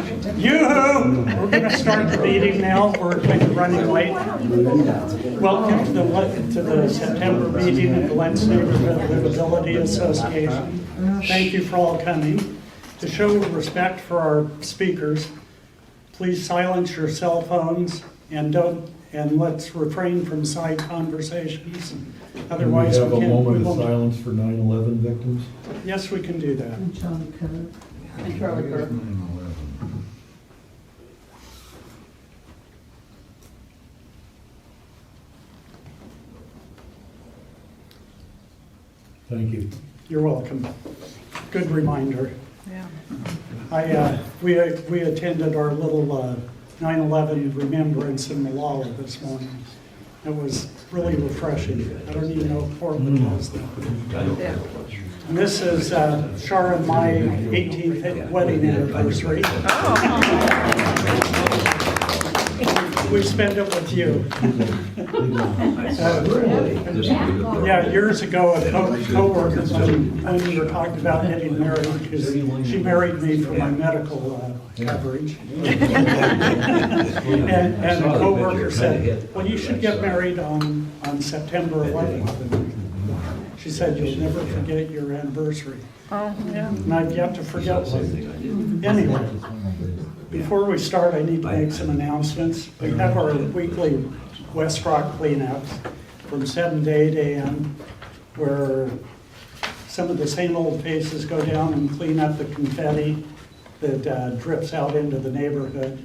Yoo-hoo! We're going to start the meeting now. We're kind of running late. Welcome to the September meeting of the Lents Neighborhood Livability Association. Thank you for all coming. To show respect for our speakers, please silence your cell phones and let's refrain from side conversations. Otherwise, we have a moment of silence for 9/11 victims. Yes, we can do that. And Charlie Kirk. And Charlie Kirk. Thank you. You're welcome. Good reminder. Yeah. We attended our little 9/11 remembrance in Malala this morning. It was really refreshing. I don't even know if Portland has that. Yeah. And this is Shar and my 18th wedding anniversary. We spent it with you. Yeah, years ago, a co-worker when we were talking about getting married, because she married me for my medical coverage. And a co-worker said, well, you should get married on September 11th. She said, you'll never forget your anniversary. Oh, yeah. And I've yet to forget one. Anyway, before we start, I need to make some announcements. We have our weekly West Rock cleanups from 7 to 8 a.m. where some of the same old faces go down and clean up the confetti that drips out into the neighborhood.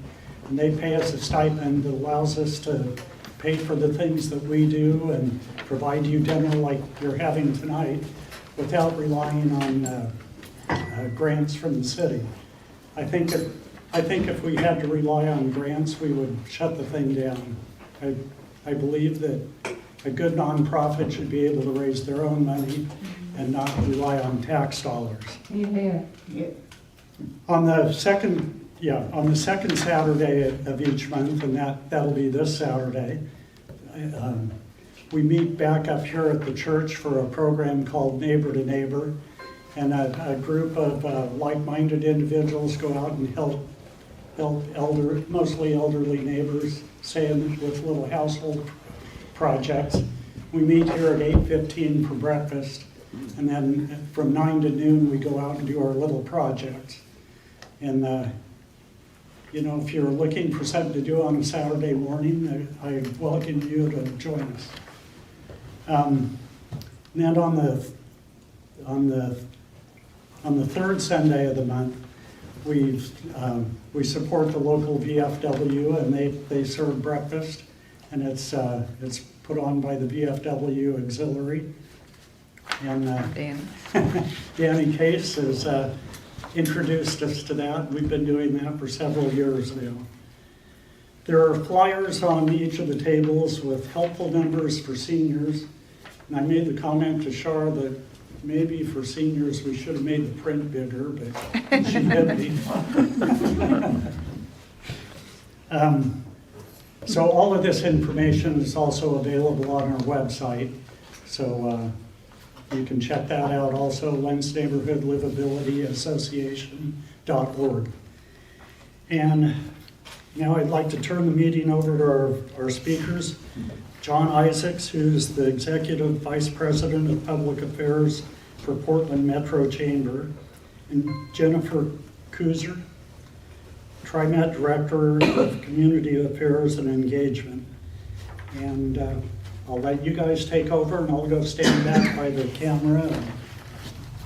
And they pay us a stipend that allows us to pay for the things that we do and provide you dinner like you're having tonight without relying on grants from the city. I think if we had to rely on grants, we would shut the thing down. I believe that a good nonprofit should be able to raise their own money and not rely on tax dollars. Yeah. On the second Saturday of each month, and that'll be this Saturday, we meet back up here at the church for a program called Neighbor to Neighbor, and a group of like-minded individuals go out and help mostly elderly neighbors, with little household projects. We meet here at 8:15 for breakfast, and then from 9 to noon we go out and do our little projects. And if you're looking for something to do on a Saturday morning, I welcome you to join us. And then on the third Sunday of the month, we support the local VFW, and they serve breakfast, and it's put on by the VFW Auxiliary. And Danny Case has introduced us to that. We've been doing that for several years now. There are flyers on each of the tables with helpful numbers for seniors. And I made the comment to Shar that maybe for seniors we should have made the print bigger, but she hit me. So all of this information is also available on our website. So you can check that out also, Lents Neighborhood Livability Association.org. And now I'd like to turn the meeting over to our speakers. John Isaacs, who's the Executive Vice President of Public Affairs for Portland Metro Chamber, and Jennifer Koozer, TriMet Director of Community Affairs and Engagement. And I'll let you guys take over, and I'll go stand back by the camera.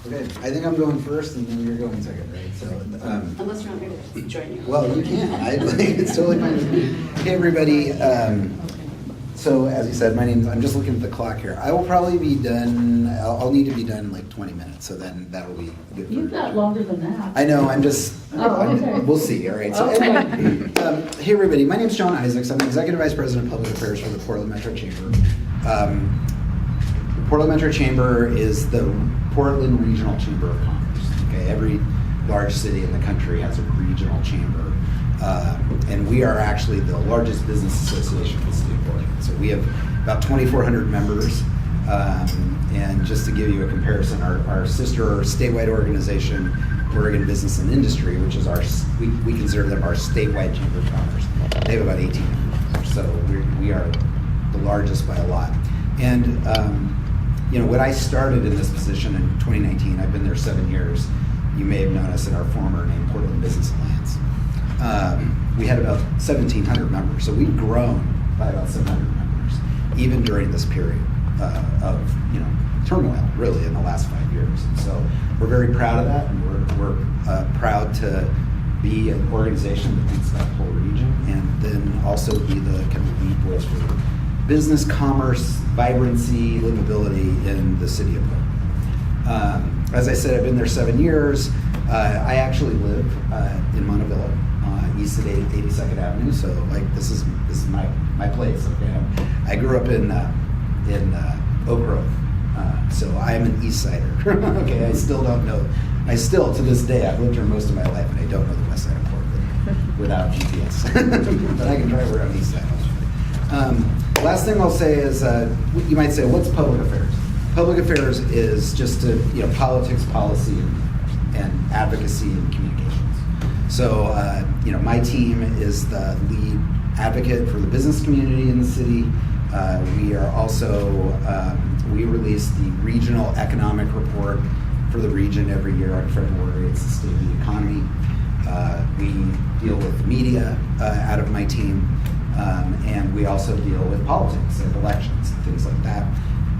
Okay, I think I'm going first, and then you're going second, right? So, unless you want me to join you. well, you can. It's totally fine with me. Hey, everybody. So, as you said, I'm just looking at the clock here. I will probably be done. I'll need to be done in like 20 minutes, so then that'll be good. You've got longer than that. I know. Okay. We'll see. All right. So, okay. Hey, everybody. My name's John Isaacs. I'm the Executive Vice President of Public Affairs for the Portland Metro Chamber. The Portland Metro Chamber is the Portland Regional Chamber of Commerce. Okay, every large city in the country has a regional chamber, and we are actually the largest business association in the city of Portland. So we have about 2,400 members. And just to give you a comparison, our sister statewide organization, Oregon Business and Industry, which is we consider them our statewide chamber of commerce. They have about 18 members, so we are the largest by a lot. And when I started in this position in 2019, I've been there 7 years. You may have known us in our former name, Portland Business Alliance. We had about 1,700 members, so we've grown by about 700 members, even during this period of turmoil, really, in the last 5 years. And so we're very proud of that, and we're proud to be an organization that thinks about the whole region, and then also be the kind of lead voice for business, commerce, vibrancy, livability in the city of Portland. As I said, I've been there 7 years. I actually live in Montevilla, east of 82nd Avenue. So this is my place. Okay, I grew up in Oak Grove, so I am an East Sider. Okay, I still don't know. To this day, I've lived here most of my life, and I don't know the west side of Portland without GPS. But I can drive around East Side. Last thing I'll say is, you might say, what's public affairs? Public affairs is just politics, policy, and advocacy and communications. So, my team is the lead advocate for the business community in the city. We are also, we release the regional economic report for the region every year on February. It's the state of the economy. We deal with the media out of my team. And we also deal with politics and elections and things like that.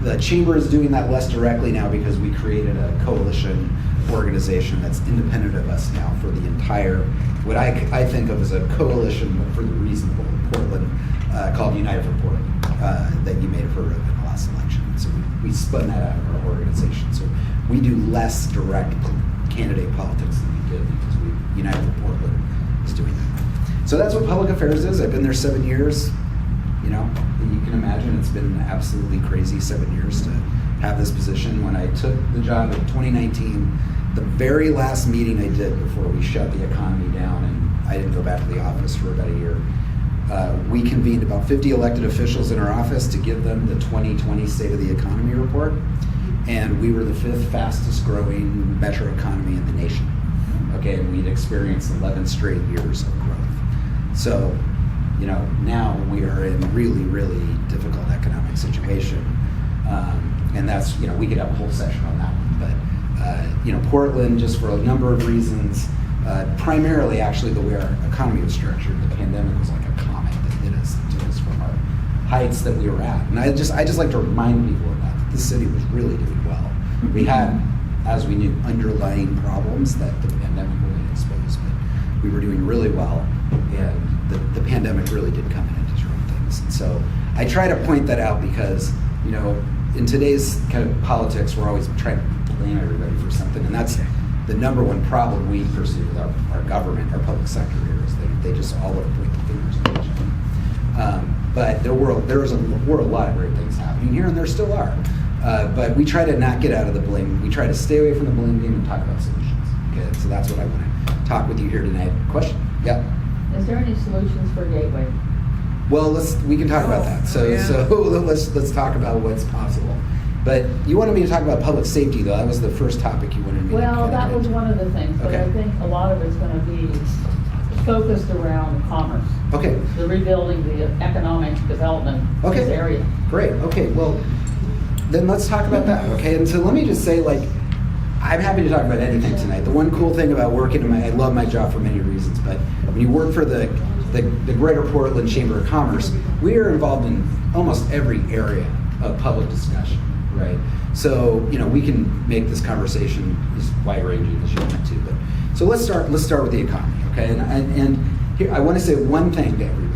The chamber is doing that less directly now because we created a coalition organization that's independent of us now for the entire, what I think of as a coalition for the reasonable in Portland, called United for Portland, that you may have heard of in the last election. So we spun that out of our organization. So we do less direct candidate politics than we did because United for Portland is doing that. So that's what public affairs is. I've been there 7 years. You can imagine it's been absolutely crazy 7 years to have this position. When I took the job in 2019, the very last meeting I did before we shut the economy down and I didn't go back to the office for about a year, we convened about 50 elected officials in our office to give them the 2020 State of the Economy report. And we were the 5th fastest growing metro economy in the nation. Okay, and we'd experienced 11 straight years of growth. So, now we are in a really, really difficult economic situation. And that's, we could have a whole session on that one. But, Portland, just for a number of reasons, primarily actually the way our economy was structured, the pandemic was like a comet that hit us and took us from our heights that we were at. And I just like to remind people of that the city was really doing well. We had, as we knew, underlying problems that the pandemic really exposed, but we were doing really well. And the pandemic really did come in and disrupt things. And so I try to point that out because, in today's kind of politics, we're always trying to blame everybody for something. And that's the number one problem we pursue with our government, our public sector here, is they just all want to point the fingers at each other. But there were a lot of great things happening here, and there still are. But we try to not get out of the blame. We try to stay away from the blame game and talk about solutions. Okay, so that's what I want to talk with you here tonight. Question? Yeah. Is there any solutions for Gateway? Well, we can talk about that. So let's talk about what's possible. But you wanted me to talk about public safety, though. That was the first topic you wanted me to Well, get that into. was one of the things, but Okay. I think a lot of it's going to be focused around commerce. Okay. The rebuilding the economic development of this Okay. area. Great. Okay. Well, then let's talk about that. Okay. And so let me just say, I'm happy to talk about anything tonight. The one cool thing about working I love my job for many reasons, but when you work for the Greater Portland Chamber of Commerce, we are involved in almost every area of public discussion, right? So, we can make this conversation as wide-ranging as you want to, but so let's start with the economy, okay? And here I want to say one thing to everybody.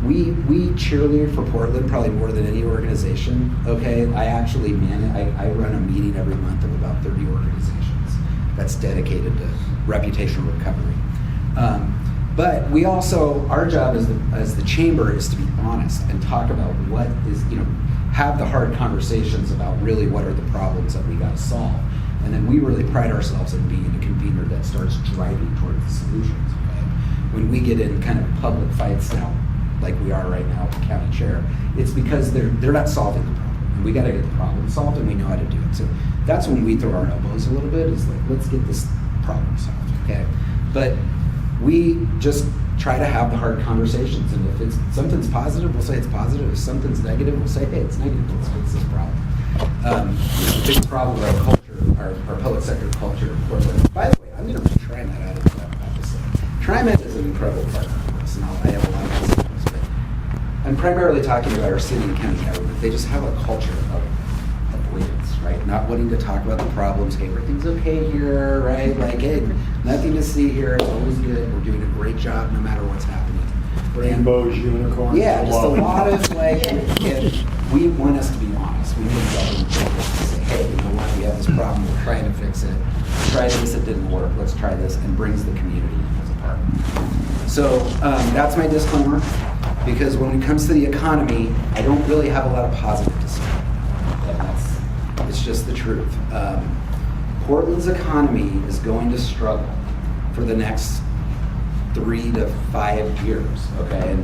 We cheerlead for Portland probably more than any organization, okay? I actually I run a meeting every month of about 30 organizations that's dedicated to reputational recovery. But we also, our job as the chamber is to be honest and talk about what is, have the hard conversations about really what are the problems that we got to solve. And then we really pride ourselves in being a convener that starts driving towards the solutions. Okay? When we get in kind of public fights now, like we are right now with the county chair, it's because they're not solving the problem. And we got to get the problem solved, and we know how to do it. So that's when we throw our elbows a little bit. Is like, let's get this problem solved, okay? But we just try to have the hard conversations, and if something's positive, we'll say it's positive. If something's negative, we'll say, hey, it's negative. Let's fix this problem. The biggest problem with our culture, our public sector culture in Portland. By the way, I'm going to TriMet out of that office. TriMet is an incredible partner for us, and I have a lot of concerns, but I'm primarily talking about our city and county government. They just have a culture of avoidance, right? Not wanting to talk about the problems. Hey, everything's okay here, right? Like, hey, nothing to see here. It's always good. We're doing a great job no matter what's happening. Rainbows, unicorns. Yeah, just a lot of like, and we want us to be honest. We need government to say, hey, you know what, we have this problem, we're trying to fix it. Try this, it didn't work, let's try this, and brings the community in as a partner. So that's my disclaimer, because when it comes to the economy, I don't really have a lot of positive to say. It's just the truth. Portland's economy is going to struggle for the next 3 to 5 years, okay?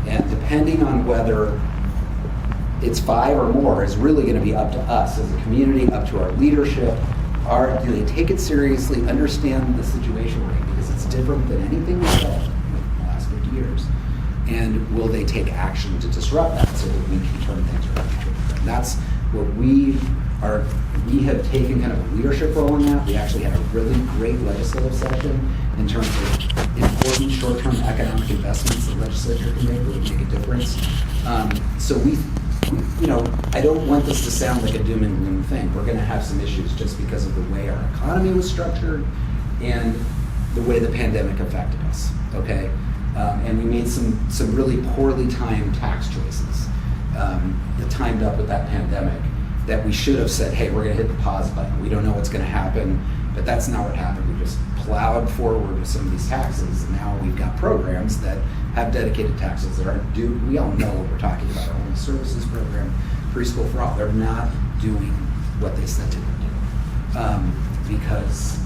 And depending on whether it's 5 or more is really going to be up to us as a community, up to our leadership. Do they take it seriously, understand the situation we're in, because it's different than anything we've done in the last 50 years? And will they take action to disrupt that so that we can turn things around? And that's what we have taken kind of a leadership role in that. We actually had a really great legislative session in terms of important short-term economic investments the legislature can make that would make a difference. So we, you know, I don't want this to sound like a doom and gloom thing. We're going to have some issues just because of the way our economy was structured and the way the pandemic affected us, okay? And we made some really poorly timed tax choices that timed up with that pandemic that we should have said, hey, we're going to hit the pause button. We don't know what's going to happen, but that's not what happened. We just plowed forward with some of these taxes, and now we've got programs that have dedicated taxes that aren't due. We all know what we're talking about. Our home services program, preschool for all, they're not doing what they said they would do because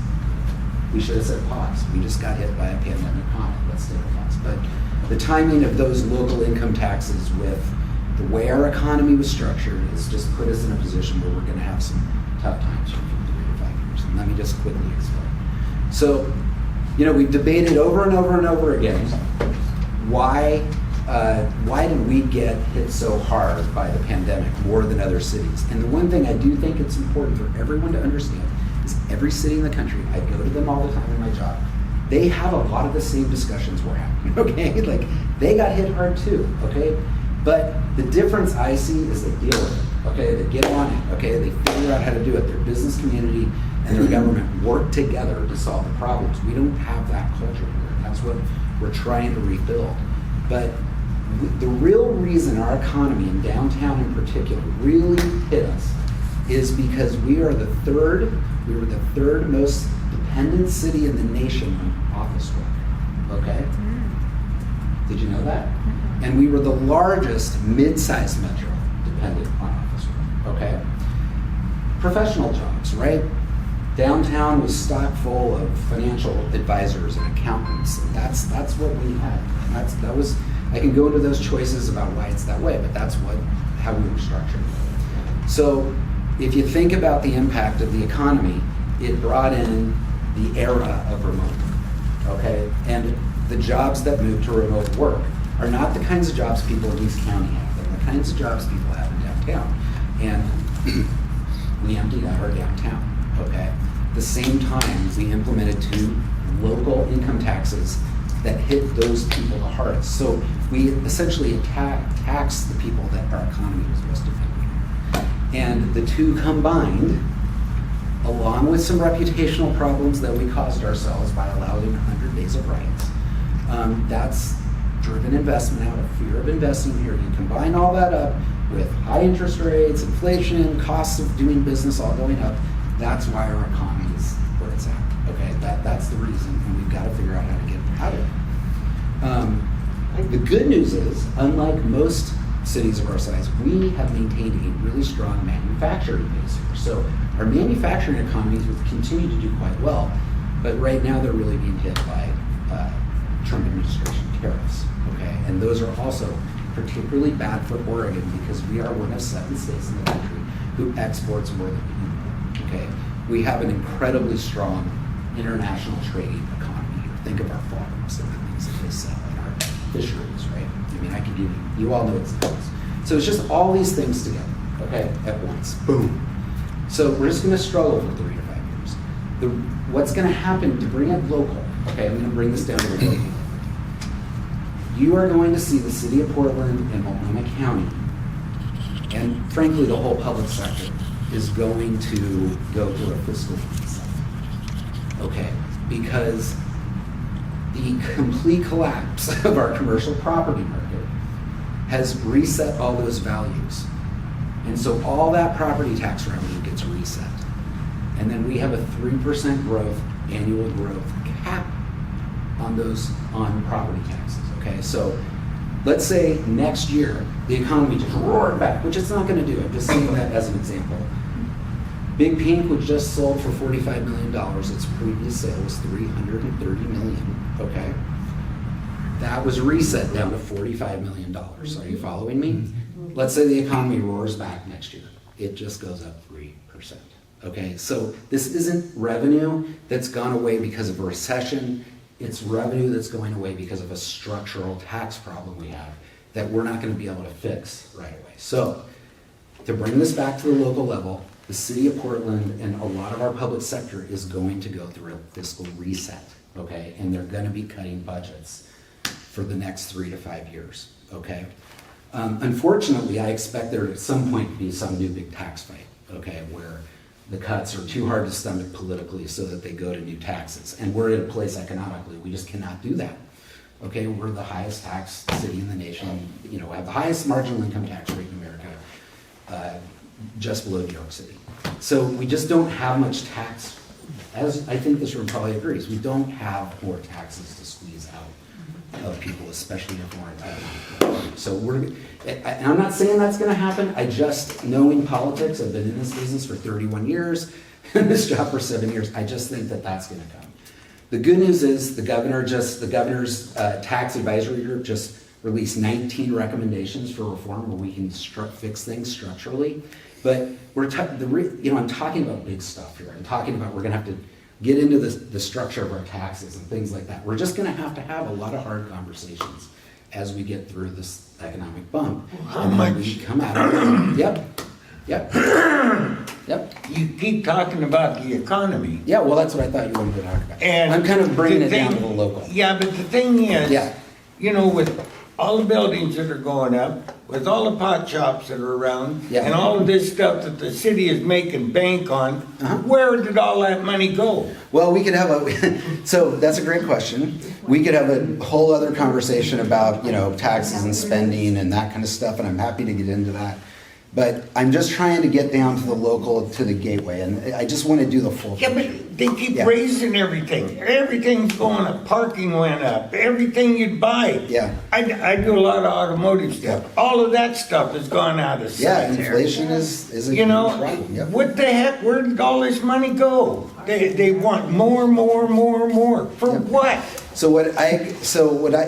we should have said pause. We just got hit by a pandemic comment. Let's take a pause. But the timing of those local income taxes with the way our economy was structured has just put us in a position where we're going to have some tough times for 3 to 5 years. And let me just quickly explain. So, you know, we've debated over and over and over again why did we get hit so hard by the pandemic more than other cities? And the one thing I do think it's important for everyone to understand is every city in the country, I go to them all the time in my job, they have a lot of the same discussions we're having, okay? Like, they got hit hard too, okay? But the difference I see is they deal with it, okay? They get on it, okay? They figure out how to do it. Their business community and their government work together to solve the problems. We don't have that culture here. That's what we're trying to rebuild. But the real reason our economy in downtown in particular really hit us is because we were the third most dependent city in the nation on office work, okay? Did you know that? And we were the largest mid-sized metro dependent on office work, okay? Professional jobs, right? Downtown was stocked full of financial advisors and accountants, and that's what we had. And that was, I can go into those choices about why it's that way, but that's how we were structured. So if you think about the impact of the economy, it brought in the era of remote work, okay? And the jobs that moved to remote work are not the kinds of jobs people in East County have. They're the kinds of jobs people have in downtown. And we emptied out our downtown, okay? At the same time, we implemented 2 local income taxes that hit those people the hardest. So we essentially taxed the people that our economy was most dependent on. And the 2 combined, along with some reputational problems that we caused ourselves by allowing 100 days of riots, that's driven investment out of fear of investing here. You combine all that up with high interest rates, inflation, costs of doing business all going up. That's why our economy is where it's at. Okay, that's the reason, and we've got to figure out how to get out of it. The good news is, unlike most cities of our size, we have maintained a really strong manufacturing base here. So our manufacturing economies will continue to do quite well, but right now they're really being hit by Trump administration tariffs, okay? And those are also particularly bad for Oregon because we are one of 7 states in the country who exports more than we import, okay? We have an incredibly strong international trading economy here. Think of our farms and the things that they sell and our fisheries, right? I mean, I can give you all know examples. So it's just all these things together, okay, at once, boom. So we're just gonna struggle for 3 to 5 years. What's gonna happen to bring it local, okay, I'm gonna bring this down to the local. You are going to see the city of Portland and Multnomah County, and frankly, the whole public sector is going to go through a fiscal reset, okay? Because the complete collapse of our commercial property market has reset all those values. And so all that property tax revenue gets reset. And then we have a 3% growth, annual growth cap on property taxes, okay? So let's say next year, the economy just roared back, which it's not gonna do. I'm just saying that as an example. Big Pink was just sold for $45 million. Its previous sale was $330 million, okay? That was reset down to $45 million. Are you following me? Let's say the economy roars back next year. It just goes up 3%, okay? So this isn't revenue that's gone away because of a recession. It's revenue that's going away because of a structural tax problem we have that we're not gonna be able to fix right away. So to bring this back to the local level, the city of Portland and a lot of our public sector is going to go through a fiscal reset, okay? And they're gonna be cutting budgets for the next 3 to 5 years, okay? Unfortunately, I expect there at some point to be some new big tax fight, okay, where the cuts are too hard to stomach politically so that they go to new taxes. And we're in a place economically, we just cannot do that. Okay, we're the highest tax city in the nation, you know, have the highest marginal income tax rate in America, just below New York City. So we just don't have much tax, as I think this room probably agrees, we don't have more taxes to squeeze out of people, especially if we're entitled. So and I'm not saying that's gonna happen, I just, knowing politics, I've been in this business for 31 years, in this job for 7 years, I just think that that's gonna come. The good news is the governor's tax advisory group just released 19 recommendations for reform where we can fix things structurally. But I'm talking about big stuff here. I'm talking about we're gonna have to get into the structure of our taxes and things like that. We're just gonna have to have a lot of hard conversations as we get through this economic bump. How and much? we come out of it. Yep. You keep talking about the economy. Yeah, well, that's what I thought you wanted to talk about. And I'm kind of bringing the it down thing- to the local. Yeah, but the thing is, Yeah. you know, with all the buildings that are going up, with all the pot shops that are around, Yeah. and all of this stuff that the city is making bank on, where did all that money go? Well, we could have so that's a great question. We could have a whole other conversation about, you know, taxes and spending and that kind of stuff, and I'm happy to get into that. But I'm just trying to get down to the local, to the gateway, and I just want to do the full Yeah, picture. but they keep Yeah. raising everything. Everything's going up. Parking went up. Everything you'd buy. Yeah. I do a lot of automotive stuff. Yeah. All of that stuff has gone out of sight. Yeah, there. inflation is a You huge know, problem. Yep. what the heck? Where did all this money go? They want more. For Yep. what?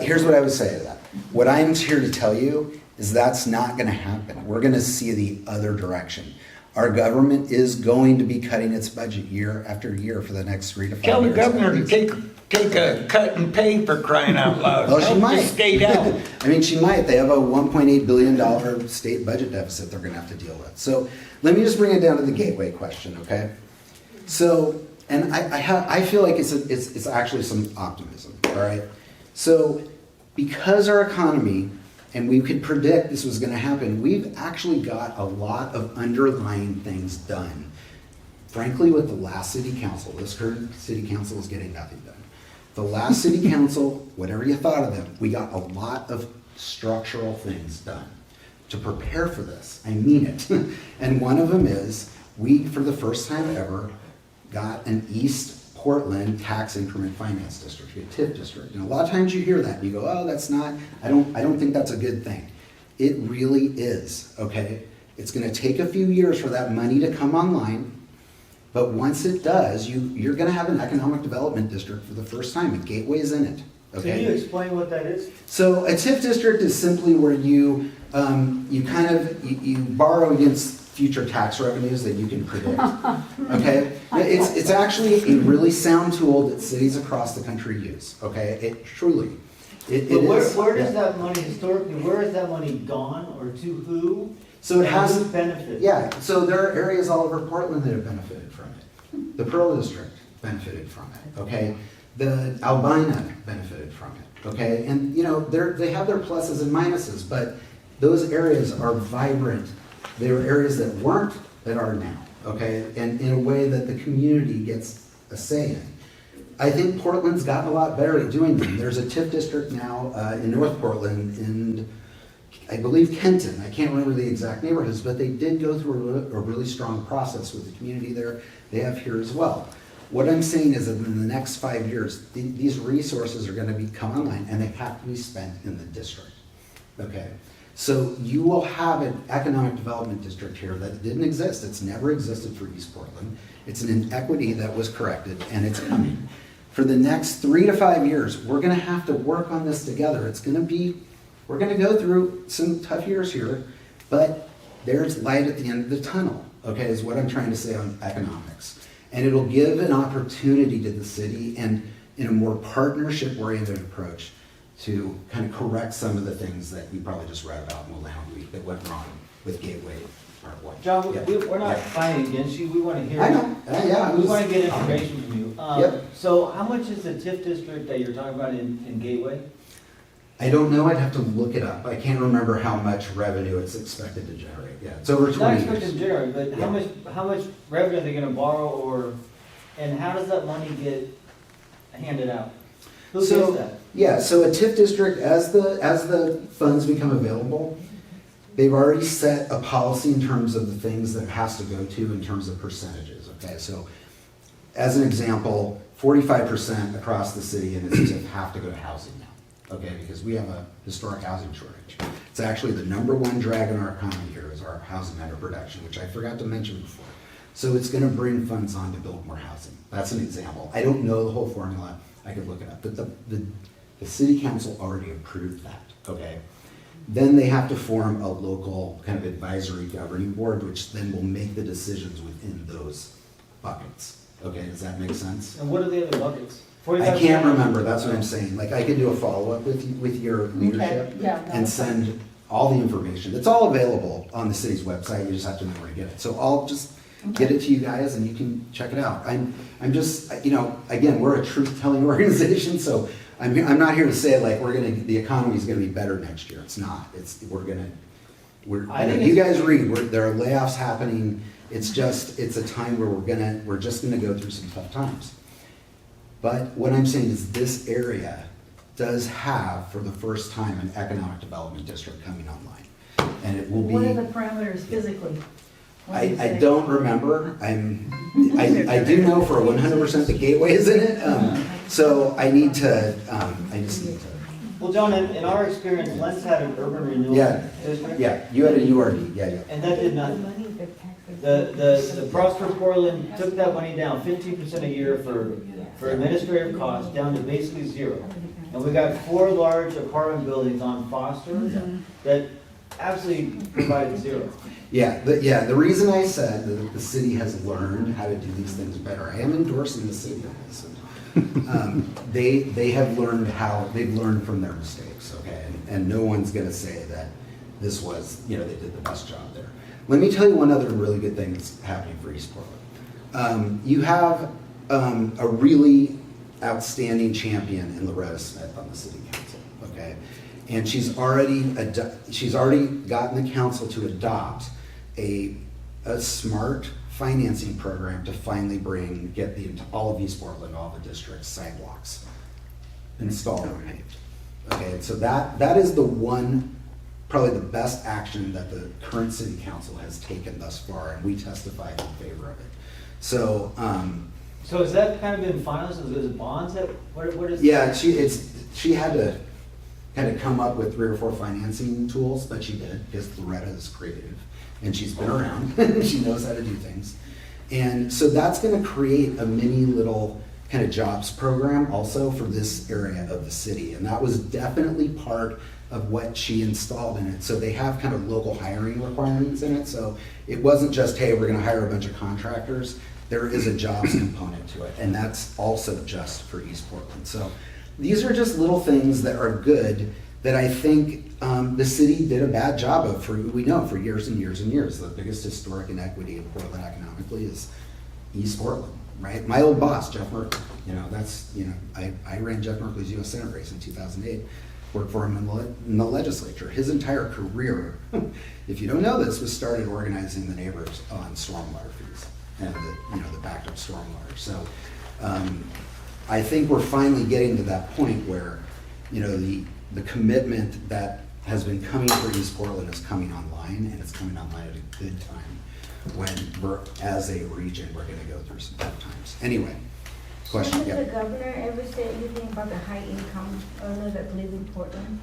Here's what I would say to that. What I'm here to tell you is that's not going to happen. We're going to see the other direction. Our government is going to be cutting its budget year after year for the next 3 to 5 years. Tell the governor to take a cut and pay for crying out loud. Well, she Help the might. state out. I mean, she might. They have a $1.8 billion state budget deficit they're going to have to deal with. So let me just bring it down to the gateway question, okay? So, and I feel like it's actually some optimism, all right? So because our economy, and we could predict this was going to happen, we've actually got a lot of underlying things done. Frankly, with the last city council, this current city council is getting nothing done. The last city council, whatever you thought of them, we got a lot of structural things done to prepare for this. I mean it. And one of them is, we, for the first time ever, got an East Portland tax increment finance district, a TIF district. And a lot of times you hear that and you go, oh, that's not, I don't think that's a good thing. It really is, okay? It's gonna take a few years for that money to come online, but once it does, you're gonna have an economic development district for the first time, and Gateway's in it, Okay? Can you explain what that is? So a TIF district is simply where you you borrow against future tax revenues that you can predict. Okay, it's actually a really sound tool that cities across the country use. Okay, it truly. It But is. where does Yeah. that money, historically, where has that money gone, or to who? So it And has. who benefits? Yeah. So there are areas all over Portland that have benefited from it. The Pearl District benefited from it. Okay. The Albina benefited from it. Okay. And you know they have their pluses and minuses, but those areas are vibrant. They were areas that weren't, that are now, okay? And in a way that the community gets a say in. I think Portland's gotten a lot better at doing them. There's a TIF district now in North Portland, in, I believe, Kenton. I can't remember the exact neighborhoods, but they did go through a really strong process with the community there. They have here as well. What I'm saying is that in the next 5 years, these resources are gonna come online and they have to be spent in the district, okay? So you will have an economic development district here that didn't exist. It's never existed for East Portland. It's an inequity that was corrected, and it's coming. For the next 3 to 5 years, we're gonna have to work on this together. We're gonna go through some tough years here, but there's light at the end of the tunnel, okay, is what I'm trying to say on economics. And it'll give an opportunity to the city, and in a more partnership-oriented approach, to kind of correct some of the things that we probably just read about in the Land Week that went wrong with Gateway Part 1. John, Yeah. we're not Yeah. fighting against you, we wanna hear. I know, yeah. I We was- wanna get information from you. Yep. So how much is the TIF district that you're talking about in Gateway? I don't know, I'd have to look it up. I can't remember how much revenue it's expected to generate. Yeah, it's over Not 20 expected to years. generate, but Yeah. how much revenue are they gonna borrow, or, and how does that money get handed out? Who gets So, that? yeah, so a TIF district, as the funds become available, they've already set a policy in terms of the things that it has to go to in terms of percentages, okay? So, as an example, 45% across the city and its TIF have to go to housing now, okay? Because we have a historic housing shortage. It's actually the #1 drag in our economy here is our housing under production, which I forgot to mention before. So it's gonna bring funds on to build more housing. That's an example. I don't know the whole formula. I could look it up, but the city council already approved that, okay? Then they have to form a local kind of advisory governing board, which then will make the decisions within those buckets. Okay, does that make sense? And what are the other buckets? I can't remember, that's what I'm saying. Like, I could do a follow-up with your leadership yeah, and send all the information. It's all available on the city's website, you just have to know where to get it. So I'll just get it to you guys and you can check it out. I'm just, you know, again, we're a truth-telling organization, so I'm not here to say like the economy's gonna be better next year. It's not. I think You it's- guys read, there are layoffs happening. It's a time where we're just gonna go through some tough times. But what I'm saying is this area does have, for the first time, an economic development district coming online. And it will be. What are the parameters physically? What do you I say? don't remember. I do know for 100% the Gateway is in it. So I just need to. Well, John, in our experience, Lentz had an urban renewal Yeah. district. Yeah, you had a URD, yeah. And that did nothing. The Prosper Portland took that money down 15% a year for administrative costs, down to basically zero. And we got 4 large apartment buildings on Foster that absolutely provided zero. Yeah, the reason I said that the city has learned how to do these things better, I am endorsing the city on this. They have learned they've learned from their mistakes, okay? And no one's gonna say that this was, they did the best job there. Let me tell you one other really good thing that's happening for East Portland. You have a really outstanding champion in Loretta Smith on the city council, okay? And she's already gotten the council to adopt a smart financing program to finally get all of East Portland, all the districts, sidewalks installed and paved. Okay, so that is probably the best action that the current city council has taken thus far, and we testify in favor of it. So, So has that kind of been finalized? Is it bonds that, what is? yeah, she had to kind of come up with 3 or 4 financing tools, but she did, because Loretta is creative, and she's been around, she knows how to do things. And so that's gonna create a mini little kind of jobs program also for this area of the city. And that was definitely part of what she installed in it. So they have kind of local hiring requirements in it. So it wasn't just, hey, we're gonna hire a bunch of contractors. There is a jobs component to it, and that's also just for East Portland. So these are just little things that are good that I think the city did a bad job of for years and years and years. The biggest historic inequity in Portland economically is East Portland, right? My old boss, Jeff Merkley, I ran Jeff Merkley's US Senate race in 2008, worked for him in the legislature. His entire career, if you don't know this, was started organizing the neighbors on stormwater fees and the backed up stormwater. So I think we're finally getting to that point where, the commitment that has been coming for East Portland is coming online, and it's coming online at a good time when we're, as a region, we're gonna go through some tough times. Anyway, question, Did the yeah. governor ever say anything about the high income earners that live in Portland?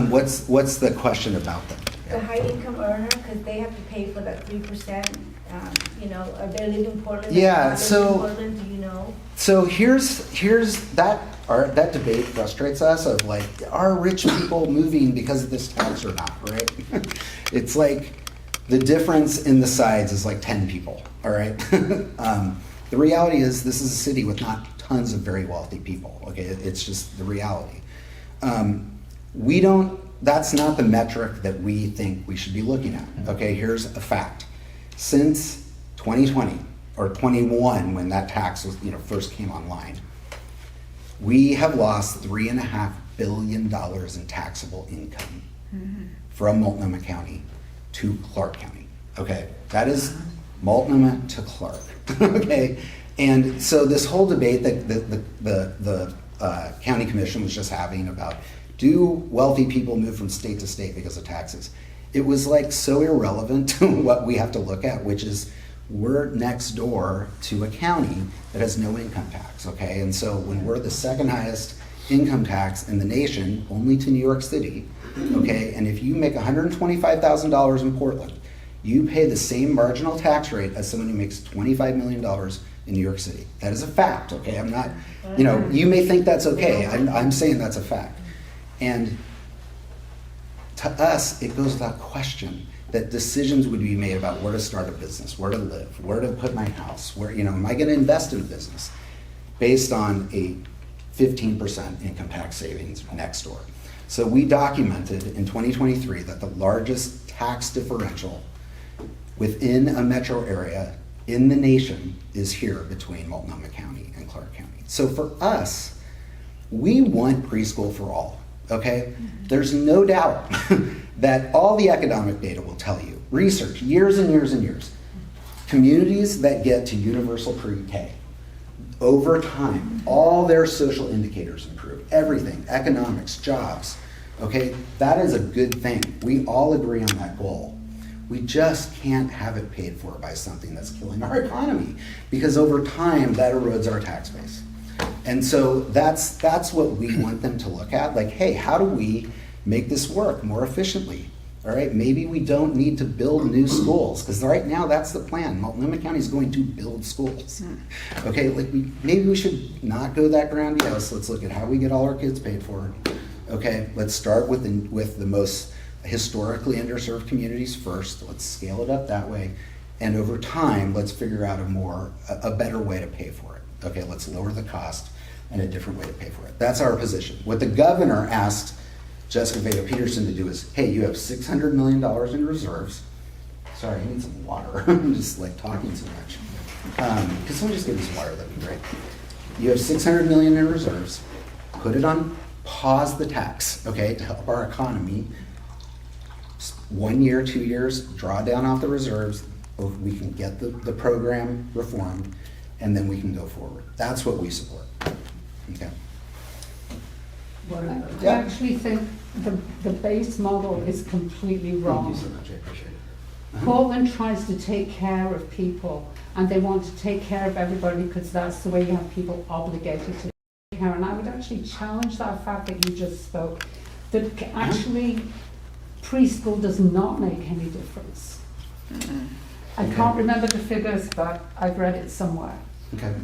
What's the question about them? The high income earner, because they have to pay for that 3%, are they live in Portland? Yeah, Live so- in Portland, do you know? So here's that debate frustrates us of like, are rich people moving because of this tax or not, right? It's like the difference in the sides is like 10 people, all right? The reality is this is a city with not tons of very wealthy people, okay? It's just the reality. That's not the metric that we think we should be looking at, okay? Here's a fact. Since 2020 or 21, when that tax was, first came online, we have lost $3.5 billion in taxable income from Multnomah County to Clark County. Okay, that is Multnomah to Clark. Okay, and so this whole debate that the county commission was just having about, do wealthy people move from state to state because of taxes? It was like so irrelevant to what we have to look at, which is we're next door to a county that has no income tax, okay? And so when we're the second highest income tax in the nation, only to New York City, okay? And if you make $125,000 in Portland, you pay the same marginal tax rate as someone who makes $25 million in New York City. That is a fact, okay? I'm not, you may think that's okay. I'm saying that's a fact. And to us, it goes without question that decisions would be made about where to start a business, where to live, where to put my house, where, am I gonna invest in a business based on a 15% income tax savings next door. So we documented in 2023 that the largest tax differential within a metro area in the nation is here between Multnomah County and Clark County. So for us, we want preschool for all, okay? There's no doubt that all the economic data will tell you, research, years and years and years, communities that get to universal pre-K, over time, all their social indicators improve, everything, economics, jobs, okay? That is a good thing. We all agree on that goal. We just can't have it paid for by something that's killing our economy, because over time, that erodes our tax base. And so that's what we want them to look at, like, hey, how do we make this work more efficiently? All right, maybe we don't need to build new schools, because right now that's the plan. Multnomah County is going to build schools. Okay, maybe we should not go that grandiose. Let's look at how we get all our kids paid for. Okay, let's start with the most historically underserved communities first. Let's scale it up that way, and over time, let's figure out a better way to pay for it. Okay, let's lower the cost and a different way to pay for it. That's our position. What the governor asked Jessica Vega Peterson to do is, hey, you have $600 million in reserves. Sorry, I need some water. I'm just like talking too much. Could someone just give me some water? That'd be great. You have $600 million in reserves. Put it on pause the tax, okay, to help our economy. 1 year, 2 years, draw down off the reserves. We can get the program reformed, and then we can go forward. That's what we support. Okay. I actually think the base model is completely wrong. Thank you so much, I appreciate it. Portland tries to take care of people, and they want to take care of everybody because that's the way you have people obligated to take care. And I would actually challenge that fact that you just spoke, that actually preschool does not make any difference. I can't remember the figures, but I've read it somewhere. Okay.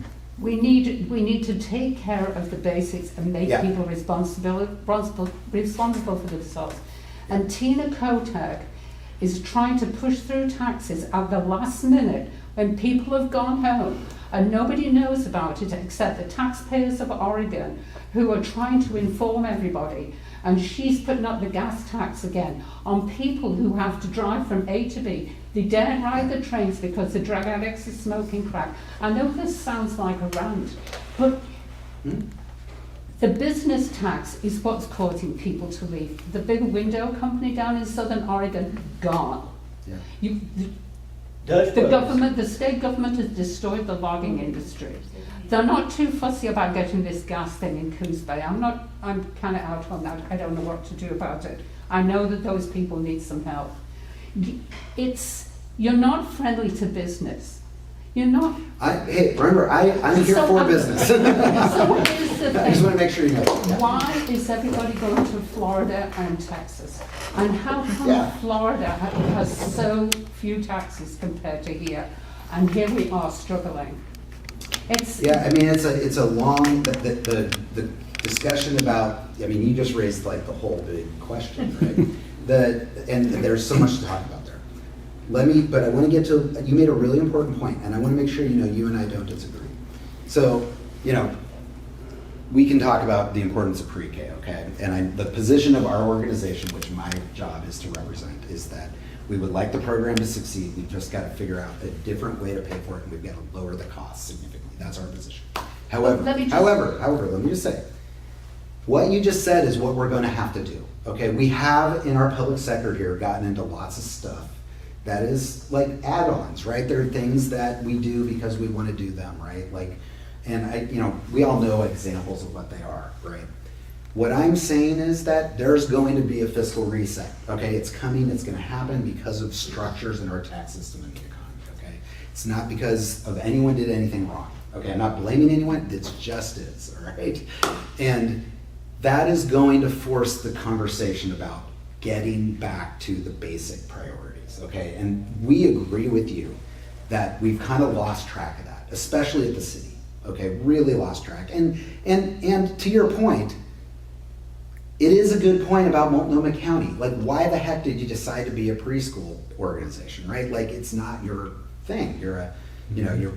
We need to take care of the basics and make Yeah. people responsible for themselves. And Tina Kotek is trying to push through taxes at the last minute when people have gone home and nobody knows about it except the taxpayers of Oregon who are trying to inform everybody. And she's putting up the gas tax again on people who have to drive from A to B. They daren't ride the trains because the drug addicts are smoking crack. I know this sounds like a rant, but the business tax is what's causing people to leave. The big window company down in Southern Oregon, gone. Yeah. The state government has destroyed the logging industry. They're not too fussy about getting this gas thing in Koozer Bay. I'm kind of out on that. I don't know what to do about it. I know that those people need some help. You're not friendly to business. You're not. Hey, remember, I'm here for business. So here's the thing. I just want to make sure you know. Yeah. Why is everybody going to Florida and Texas? And how come Florida has so few taxes compared to here? And here we are struggling. It's a long, the discussion about, you just raised like the whole big question, right? And there's so much to talk about there. But I want to get to, you made a really important point, and I want to make sure you and I don't disagree. So, we can talk about the importance of pre-K, okay? And the position of our organization, which my job is to represent, is that we would like the program to succeed. We've just got to figure out a different way to pay for it, and we've got to lower the cost significantly. That's our position. However, let me just say, what you just said is what we're going to have to do, okay? We have, in our public sector here, gotten into lots of stuff that is like add-ons, right? There are things that we do because we want to do them, right? We all know examples of what they are, right? What I'm saying is that there's going to be a fiscal reset, okay? It's coming, it's going to happen because of structures in our tax system and the economy, okay? It's not because of anyone did anything wrong, okay? I'm not blaming anyone, it just is, all right? And that is going to force the conversation about getting back to the basic priorities, okay? And we agree with you that we've kind of lost track of that, especially at the city, okay? Really lost track. And to your point, it is a good point about Multnomah County. Like, why the heck did you decide to be a preschool organization, right? Like, it's not your thing. You're you're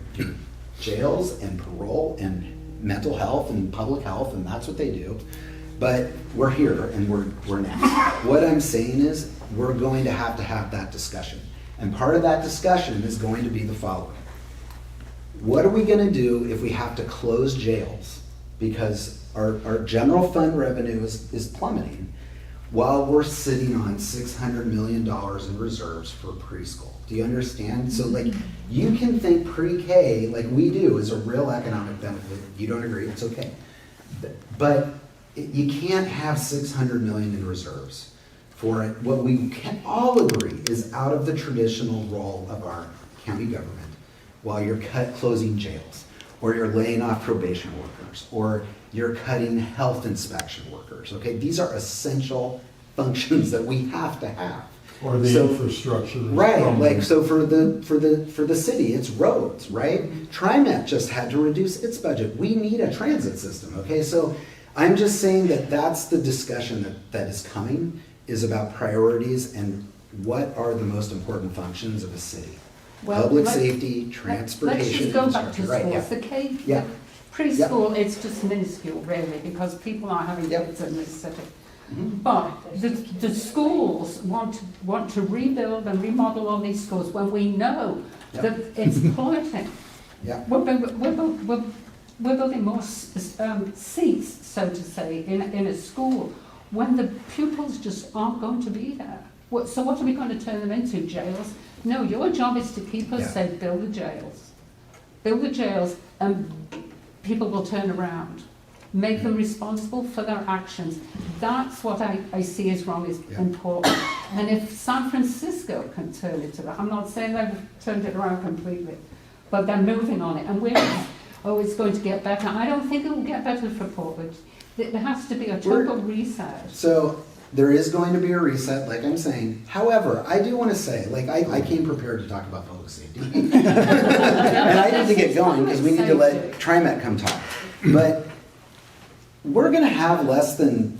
jails and parole and mental health and public health, and that's what they do. But we're here and we're now. What I'm saying is we're going to have that discussion. And part of that discussion is going to be the following. What are we going to do if we have to close jails because our general fund revenue is plummeting while we're sitting on $600 million in reserves for preschool? Do you understand? So you can think pre-K like we do is a real economic benefit. You don't agree, it's okay. But you can't have $600 million in reserves for it. What we can all agree is out of the traditional role of our county government while you're closing jails, or you're laying off probation workers, or you're cutting health inspection workers, okay? These are essential functions that we have to have. Or the infrastructure. Right, so for the city, it's roads, right? TriMet just had to reduce its budget. We need a transit system, okay? So I'm just saying that's the discussion that is coming, is about priorities and what are the most important functions of a city. Public safety, transportation, let's just go back to infrastructure. schools. The K, the preschool, it's just minuscule really because people are having kids in this city. But the schools want to rebuild and remodel all these schools when we know that it's polluting. We're building more seats, so to say, in a school when the pupils just aren't going to be there. So what are we going to turn them into? Jails? No, your job is to keep us safe. Build the jails. Build the jails and people will turn around. Make them responsible for their actions. That's what I see as wrong is important. And if San Francisco can turn it around, I'm not saying they've turned it around completely, but they're moving on it. And it's going to get better. I don't think it will get better for Portland. There has to be a total reset. So there is going to be a reset, like I'm saying. However, I do want to say, like, I came prepared to talk about public safety. And I need to get going because we need to let TriMet come talk. But we're going to have less than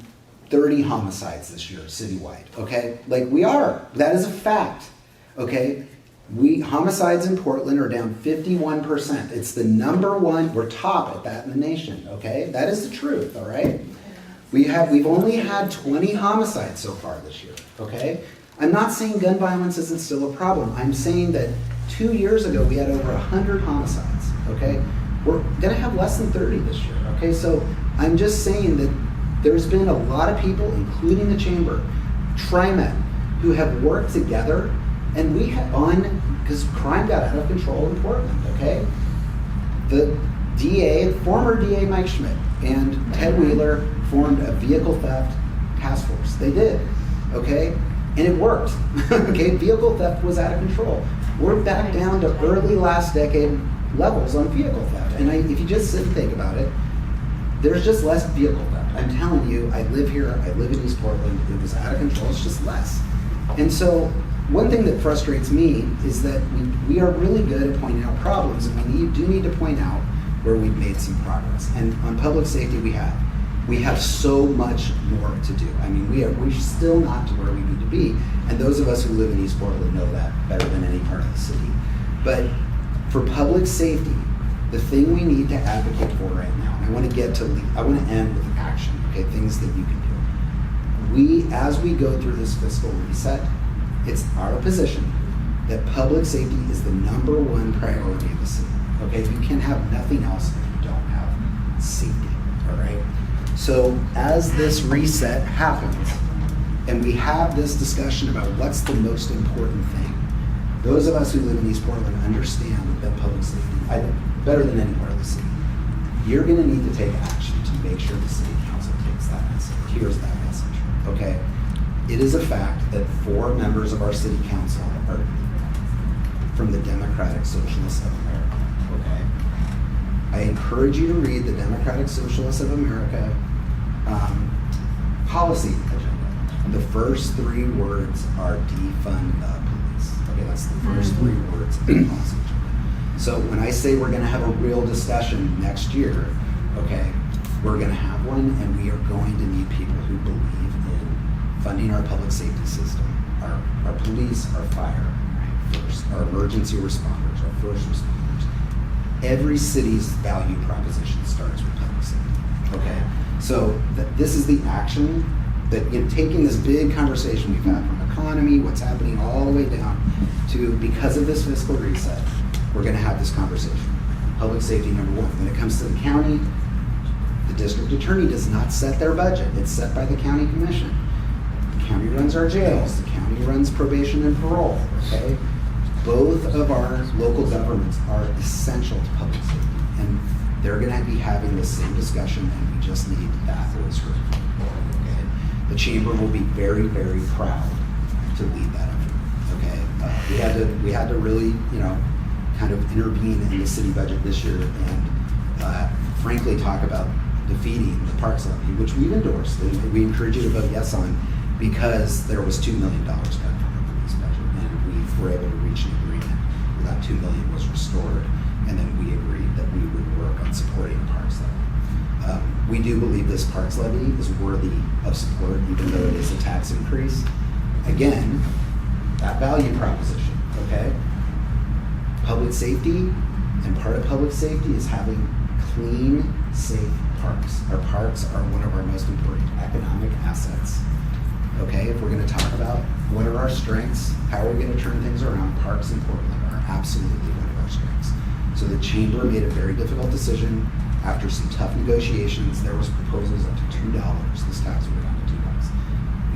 30 homicides this year citywide, okay? Like, we are. That is a fact, okay? Homicides in Portland are down 51%. It's the number one, we're top at that in the nation, okay? That is the truth, all right? We've only had 20 homicides so far this year, okay? I'm not saying gun violence isn't still a problem. I'm saying that 2 years ago we had over 100 homicides, okay? We're gonna have less than 30 this year, okay? So I'm just saying that there's been a lot of people, including the chamber, TriMet, who have worked together, and we have because crime got out of control in Portland, okay? The DA, former DA Mike Schmidt, and Ted Wheeler formed a vehicle theft task force. They did, okay? And it worked, okay? Vehicle theft was out of control. We're back down to early last decade levels on vehicle theft. And if you just sit and think about it, there's just less vehicle theft. I'm telling you, I live here, I live in East Portland, it was out of control, it's just less. And so, one thing that frustrates me is that we are really good at pointing out problems, and we do need to point out where we've made some progress. And on public safety, we have so much more to do. I mean, we're still not to where we need to be. And those of us who live in East Portland know that better than any part of the city. But for public safety, the thing we need to advocate for right now, and I want to end with action, okay, things that you can do. As we go through this fiscal reset, it's our position that public safety is the number one priority of the city. Okay, you can have nothing else if you don't have safety, all right? So as this reset happens, and we have this discussion about what's the most important thing, those of us who live in East Portland understand that public safety, better than any part of the city. You're gonna need to take action to make sure the city council takes that message, hears that message, okay? It is a fact that 4 members of our city council are from the Democratic Socialists of America, okay? I encourage you to read the Democratic Socialists of America policy agenda. The first 3 words are defund the police. Okay, that's the first 3 words in the policy agenda. So when I say we're gonna have a real discussion next year, okay, we're gonna have one, and we are going to need people who believe in funding our public safety system, our police, our fire, first, our emergency responders, our first responders. Every city's value proposition starts with public safety, okay? So this is the action that, taking this big conversation we've had from economy, what's happening all the way down to, because of this fiscal reset, we're gonna have this conversation. Public safety, number 1. When it comes to the county, the district attorney does not set their budget. It's set by the county commission. The county runs our jails. The county runs probation and parole, okay? Both of our local governments are essential to public safety, and they're gonna be having the same discussion, and we just need that voice heard. Okay? The chamber will be very, very proud to lead that effort, okay? We had to really, kind of intervene in the city budget this year and frankly talk about defeating the parks levy, which we've endorsed, and we encourage you to vote yes on, because there was $2 million cut from the police budget, and we were able to reach an agreement where that $2 million was restored, and then we agreed that we would work on supporting the parks levy. We do believe this parks levy is worthy of support, even though it is a tax increase. Again, that value proposition, okay? Public safety, and part of public safety is having clean, safe parks. Our parks are one of our most important economic assets. Okay, if we're going to talk about what are our strengths, how are we going to turn things around, parks in Portland are absolutely one of our strengths. So the chamber made a very difficult decision after some tough negotiations. There was proposals up to $2. This tax would have gone to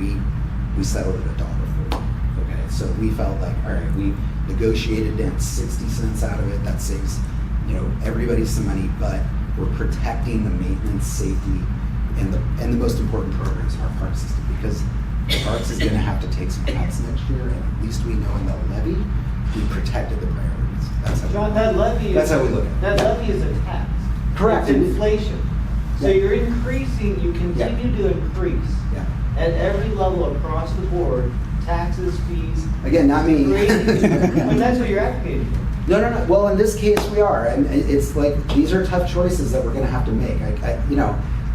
$2. We settled at $1.40. Okay, so we felt like, all right, we negotiated down 60 cents out of it. That saves, everybody some money, but we're protecting the maintenance, safety, and the most important programs in our park system, because the parks is going to have to take some cuts next year, and at least we know in the levy we protected the priorities. That's how John, that levy we look at it. That levy is a tax. Correct. It's inflation. So Yeah. you're increasing, you continue to increase Yeah. at every level across the board, taxes, fees. Again, not me. But that's what you're advocating for. No. Well, in this case, we are, and it's like these are tough choices that we're going to have to make.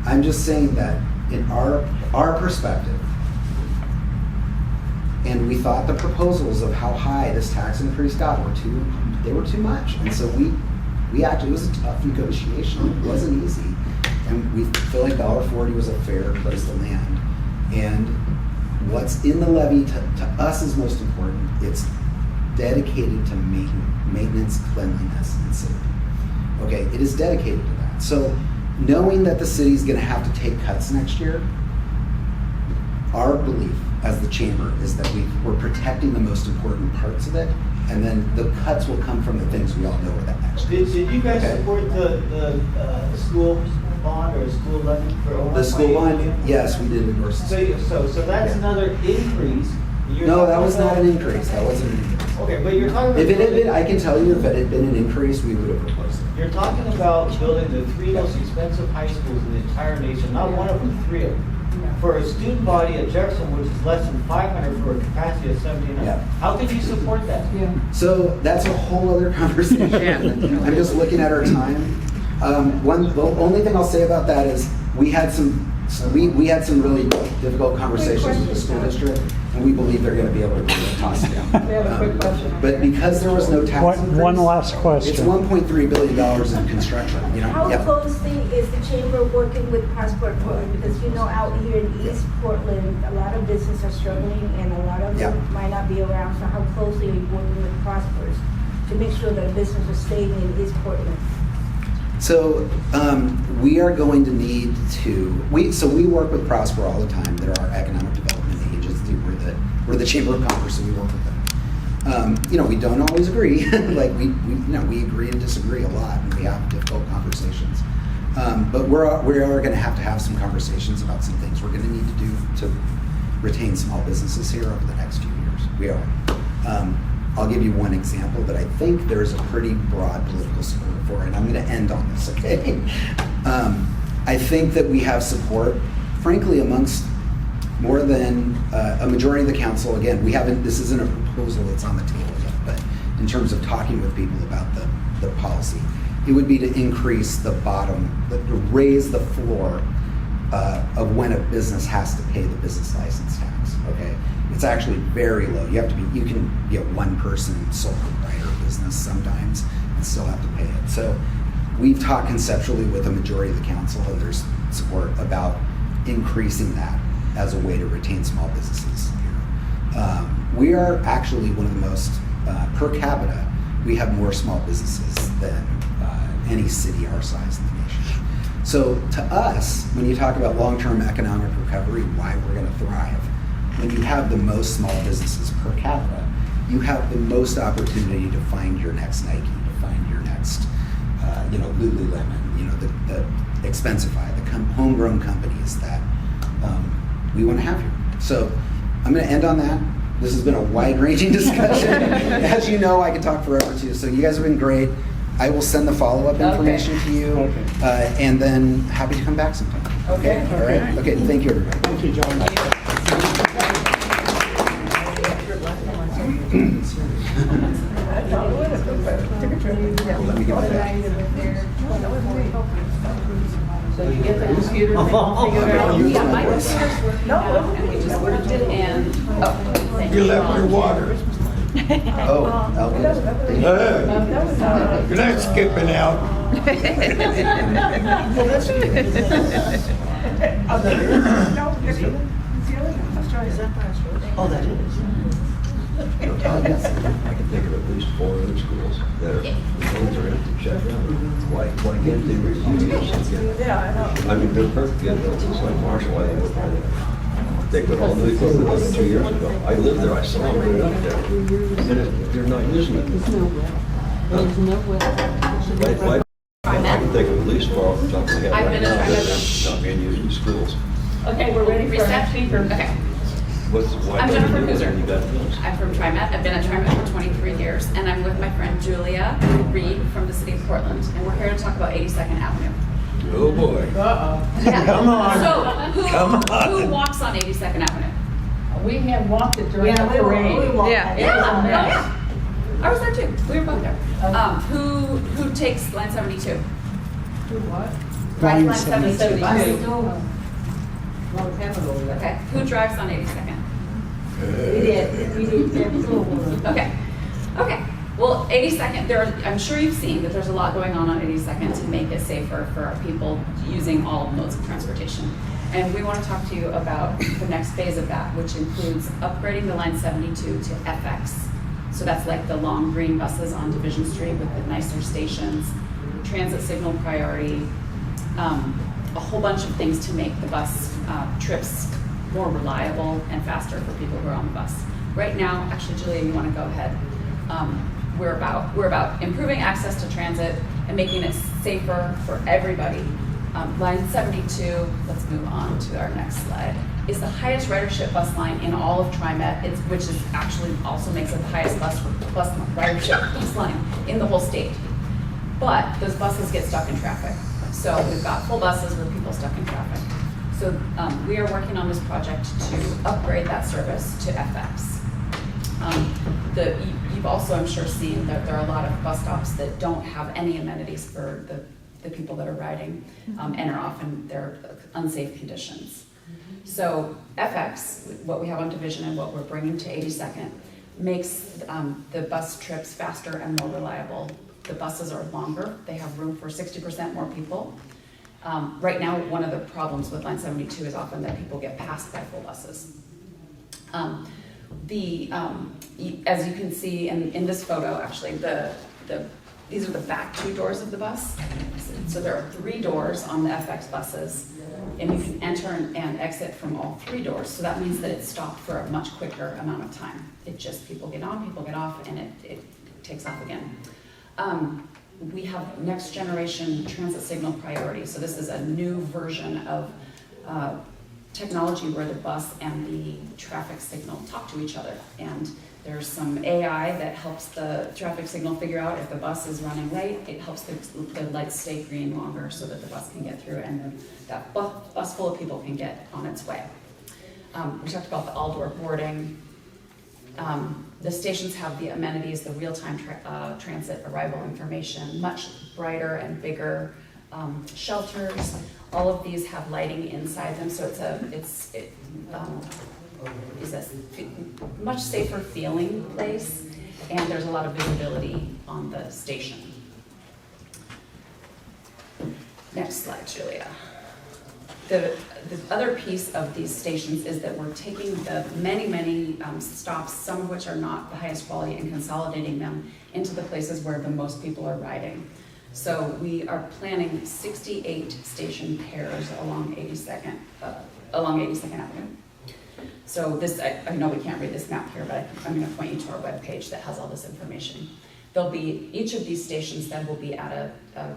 I'm just saying that in our perspective, and we thought the proposals of how high this tax increase got were too much, and so we actually, it was a tough negotiation. It wasn't easy, and we feel like $1.40 was a fair place to land. And what's in the levy to us is most important. It's dedicated to maintenance, cleanliness, and safety. Okay, it is dedicated to that. So knowing that the city's gonna have to take cuts next year, our belief as the chamber is that we're protecting the most important parts of it, and then the cuts will come from the things we all know are that next year. Did you guys Okay. support the school bond or school levy for over The school 1.8 bond, million? yes, we did endorse it. So that's another increase. You're No, that talking was not about- an increase, that wasn't an increase. Okay, but you're talking about. If it had been, I can tell you, if it had been an increase, we would have replaced it. You're talking about building the 3 most expensive high schools in the entire nation, not one of them, 3 of them. For a student body at Jefferson, which is less than 500 for a capacity of 1,700. Yeah. How could you support that? Yeah. So that's a whole other conversation. I'm just looking at our time. The only thing I'll say about that is we had some really difficult conversations with the school district, and we believe they're going to be able to toss it down. We have a quick question. But because there was no tax increase, One last it's question. $1.3 billion in construction. How Yep. closely is the chamber working with Prosper Portland? Because out here in East Portland, a lot of businesses are struggling and a lot of them Yeah. might not be around. So how closely are you working with Prosper's to make sure that business are staying in East Portland? So we are going to need to. We work with Prosper all the time. They're our economic development agency. We're the Chamber of Commerce, so we work with them. We don't always agree. Like we agree and disagree a lot, and we have difficult conversations. But we are going to have some conversations about some things we're going to need to do to retain small businesses here over the next few years. We are. I'll give you one example that I think there's a pretty broad political support for, and I'm going to end on this, okay? I think that we have support, frankly, amongst more than a majority of the council. Again, this isn't a proposal that's on the table yet, but in terms of talking with people about the policy, it would be to increase the to raise the floor of when a business has to pay the business license tax, okay? It's actually very low. You can be a one-person sole proprietor business sometimes and still have to pay it. So we've talked conceptually with a majority of the council, and there's support about increasing that as a way to retain small businesses here. We are actually one of the most, per capita, we have more small businesses than any city our size in the nation. So to us, when you talk about long-term economic recovery, why we're going to thrive, when you have the most small businesses per capita, you have the most opportunity to find your next Nike, to find your next, Lululemon, the Expensify, the homegrown companies that we want to have here. So I'm going to end on that. This has been a wide-ranging discussion. As you know, I could talk forever too. So you guys have been great. I will send the follow-up information to you, and then happy to come back sometime. Okay. All right. Okay. Thank you, everybody. Thank you, John. Let me get back. So you get the computer thing figured out? Yeah, my computer's working now, and we just worked it, and, thank You left your water. Oh, okay. You're not skipping out. Oh, that is. I can think of at least 4 other schools that are, those are empty, shut down. Why can't they reuse again? I mean, they're perfect, it's like Marshall, I think they put all the equipment on 2 years ago. I lived there, I saw them put it up there. And they're not using it. There's no will. There's no will. I can think of at least 4 off the top of my head I've right been a now that TriMet. are not being used in schools. Okay, we're ready for our speaker. Okay. Why I'm don't Jennifer you do it Koozer. when you got those? I'm from TriMet. I've been at TriMet for 23 years, and I'm with my friend Julia Reed from the city of Portland, and we're here to talk about 82nd Avenue. Oh, boy. Yeah. Come on. So, Come on. who walks on 82nd Avenue? We have walked it during the Yeah, we parade. walked. Yeah. Oh, yeah. I was there too. We were both there. Who takes line 72? Who what? Drives line Line 72. I Bus. know. Long time ago, we Okay. Who drives on 82nd? We did, absolutely. Okay. Okay. Well, 82nd, I'm sure you've seen that there's a lot going on 82nd to make it safer for our people using all modes of transportation. And we want to talk to you about the next phase of that, which includes upgrading the line 72 to FX. So that's like the long green buses on Division Street with the nicer stations, transit signal priority, a whole bunch of things to make the bus trips more reliable and faster for people who are on the bus. Right now, actually, Julia, you want to go ahead. We're about improving access to transit and making it safer for everybody. Line 72, let's move on to our next slide, is the highest ridership bus line in all of TriMet, which is actually also makes it the highest ridership bus line in the whole state. But those buses get stuck in traffic. So we've got full buses with people stuck in traffic. So we are working on this project to upgrade that service to FX. You've also, I'm sure, seen that there are a lot of bus stops that don't have any amenities for the people that are riding and are often they're unsafe conditions. So FX, what we have on Division and what we're bringing to 82nd, makes the bus trips faster and more reliable. The buses are longer. They have room for 60% more people. Right now, one of the problems with line 72 is often that people get passed by full buses. As you can see in this photo, actually, these are the back two doors of the bus. So there are 3 doors on the FX buses, and you can enter and exit from all 3 doors. So that means that it's stopped for a much quicker amount of time. It just, people get on, people get off, and it takes off again. We have next generation transit signal priority. So this is a new version of technology where the bus and the traffic signal talk to each other. And there's some AI that helps the traffic signal figure out if the bus is running late. It helps the lights stay green longer so that the bus can get through and that bus full of people can get on its way. We talked about the all-door boarding. The stations have the amenities, the real-time transit arrival information, much brighter and bigger shelters. All of these have lighting inside them, so it's a much safer feeling place, and there's a lot of visibility on the station. Next slide, Julia. The other piece of these stations is that we're taking the many stops, some of which are not the highest quality, and consolidating them into the places where the most people are riding. So we are planning 68 station pairs along 82nd Avenue. So this, I know we can't read this map here, but I'm going to point you to our webpage that has all this information. There'll be, each of these stations then will be at a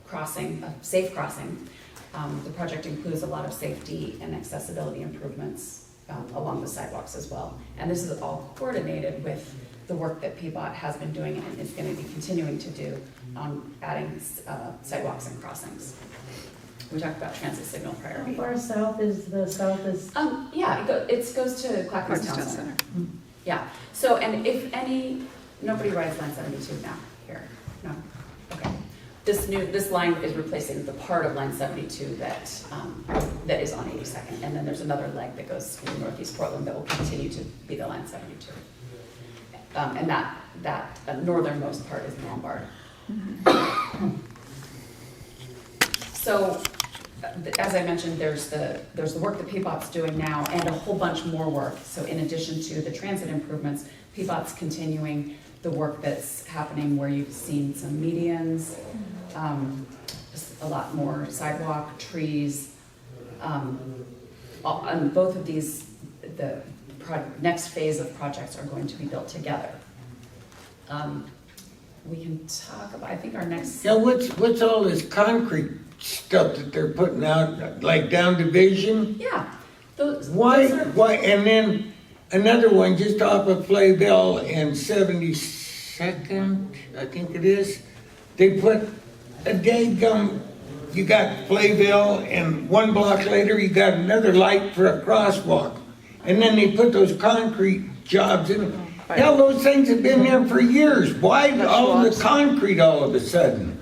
crossing, a safe crossing. The project includes a lot of safety and accessibility improvements along the sidewalks as well. And this is all coordinated with the work that PBOT has been doing and is going to be continuing to do on adding sidewalks and crossings. We talked about transit signal priority. How far south is the south? Yeah, it goes to Clackamas Town Center. Yeah. So, and if nobody rides line 72 now here. No. Okay. This line is replacing the part of line 72 that is on 82nd, and then there's another leg that goes through Northeast Portland that will continue to be the line 72. And that northernmost part is Lombard. So, as I mentioned, there's the work that PBOT's doing now, and a whole bunch more work. So, in addition to the transit improvements, PBOT's continuing the work that's happening where you've seen some medians, just a lot more sidewalk, trees, and both of these, the next phase of projects are going to be built together. We can talk about, I think our next... Yeah, what's all this concrete stuff that they're putting out, like down Division? Yeah. Why, and then another one just off of Flayville and 72nd, I think it is, they put a daggum you got Playville, and 1 block later, you got another light for a crosswalk. And then they put those concrete jobs in. Hell, those things have been there for years. Why all the concrete all of a sudden?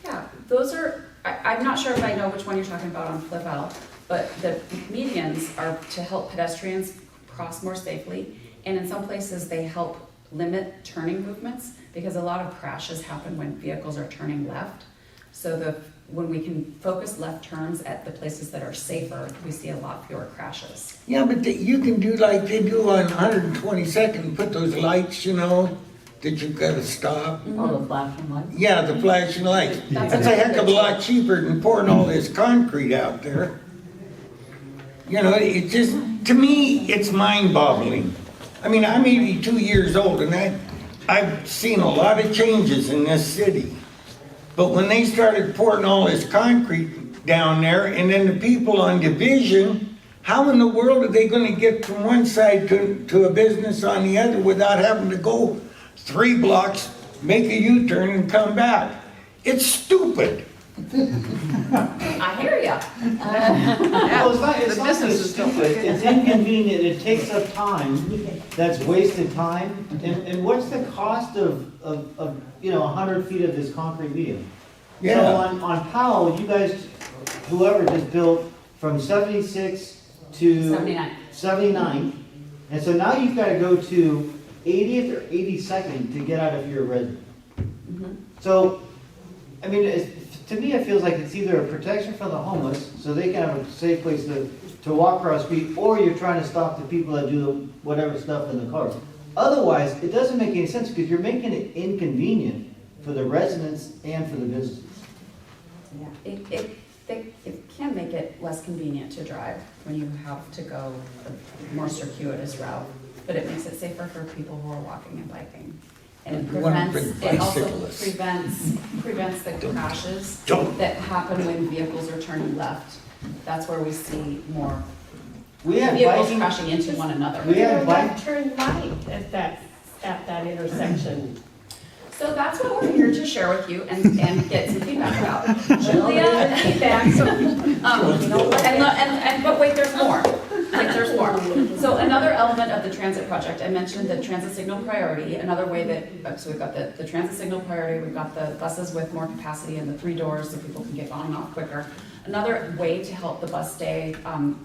Yeah, those are, I'm not sure if I know which one you're talking about on Playville, but the medians are to help pedestrians cross more safely. And in some places, they help limit turning movements because a lot of crashes happen when vehicles are turning left. So when we can focus left turns at the places that are safer, we see a lot fewer crashes. Yeah, but you can do like they do on 122nd, put those lights, you know, that you've got to stop. Oh, the flashing lights? Yeah, the flashing lights. That's That's a heck of a lot cheaper than pouring all this concrete out there. You know, it just, to me, it's mind-boggling. I mean, I'm 82 years old, and I've seen a lot of changes in this city. But when they started pouring all this concrete down there, and then the people on Division, how in the world are they going to get from one side to a business on the other without having to go 3 blocks, make a U-turn, and come back? It's stupid. I hear ya. Well, it's not just stupid, it's inconvenient, it takes up time, that's wasted time. And what's the cost of 100 feet of this concrete medium? Yeah. So on Powell, you guys, whoever just built from 76 to 79, and so now you've got to go to 80th or 82nd to get out of your residence. So, I mean, to me, it feels like it's either a protection for the homeless, so they can have a safe place to walk across the street, or you're trying to stop the people that do whatever stuff in the cars. Otherwise, it doesn't make any sense because you're making it inconvenient for the residents and for the businesses. Yeah, it can make it less convenient to drive when you have to go a more circuitous route, but it makes it safer for people who are walking and biking. And it also prevents the crashes that happen when vehicles are turning left. That's where we see more vehicles crashing into one another. We have bike turn right at that intersection. So that's what we're here to share with you and get some feedback about. Julia, but wait, there's more. So another element of the transit project, I mentioned the transit signal priority. Another way that, so we've got the transit signal priority, we've got the buses with more capacity and the 3 doors so people can get on and off quicker. Another way to help the bus stay on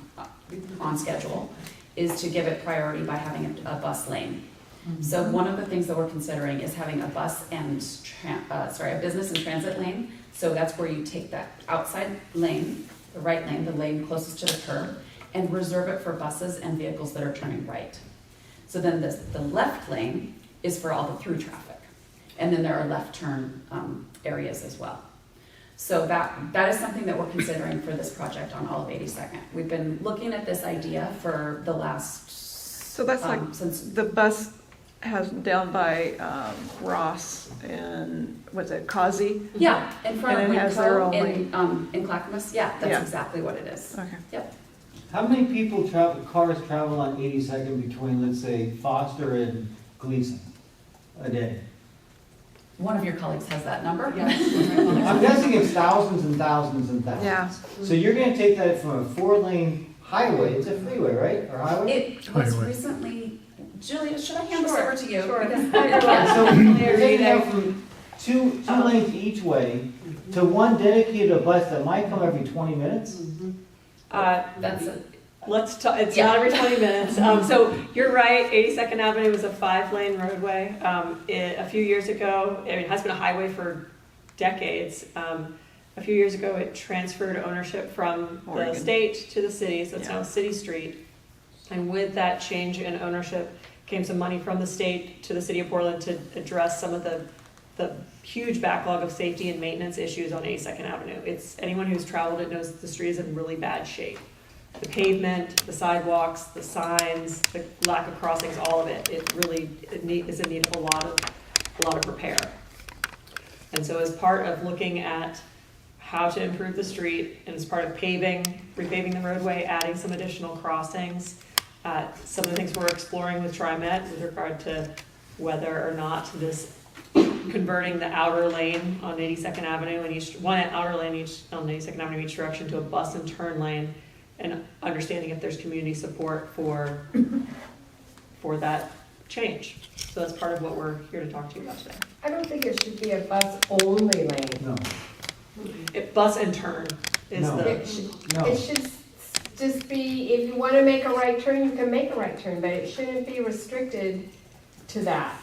schedule is to give it priority by having a bus lane. So one of the things that we're considering is having a bus and, a business and transit lane. So that's where you take that outside lane, the right lane, the lane closest to the curb, and reserve it for buses and vehicles that are turning right. So then the left lane is for all the through traffic. And then there are left turn areas as well. So that is something that we're considering for this project on all of 82nd. We've been looking at this idea for the last, so that's since the bus has down by Ross and what's it, Koozer? Yeah, in front of And it has their own Winco in Clackamas. Yeah, that's Yeah. exactly what it is. Okay. Yep. How many cars travel on 82nd between, let's say, Foster and Gleason a day? One of your colleagues has that number. I'm guessing it's thousands and thousands and thousands. Yeah. So you're gonna take that from a 4-lane highway, it's a freeway, right, or highway? It was recently, Julia, should I hand this over to you? Sure. Because- So you're taking that from two lanes each way to one dedicated bus that might come every 20 minutes? That's a, Let's talk, it's Yeah. not every 20 minutes. So you're right, 82nd Avenue was a 5-lane roadway. A few years ago, I mean, it has been a highway for decades. A few years ago, it transferred ownership from the state to the city, so it's now a city street. And with that change in ownership came some money from the state to the city of Portland to address some of the huge backlog of safety and maintenance issues on 82nd Avenue. It's anyone who's traveled it knows the street is in really bad shape. The pavement, the sidewalks, the signs, the lack of crossings, all of it, is in need of a lot of repair. And so as part of looking at how to improve the street, and as part of repaving the roadway, adding some additional crossings, some of the things we're exploring with TriMet with regard to whether or not this converting the outer lane on 82nd Avenue and one outer lane each on 82nd Avenue each direction to a bus and turn lane, and understanding if there's community support for that change. So that's part of what we're here to talk to you about today. I don't think it should be a bus-only lane. No. Bus and turn is No. the. It should just be, if you want to make a right turn, you can make a right turn, but it shouldn't be restricted to that.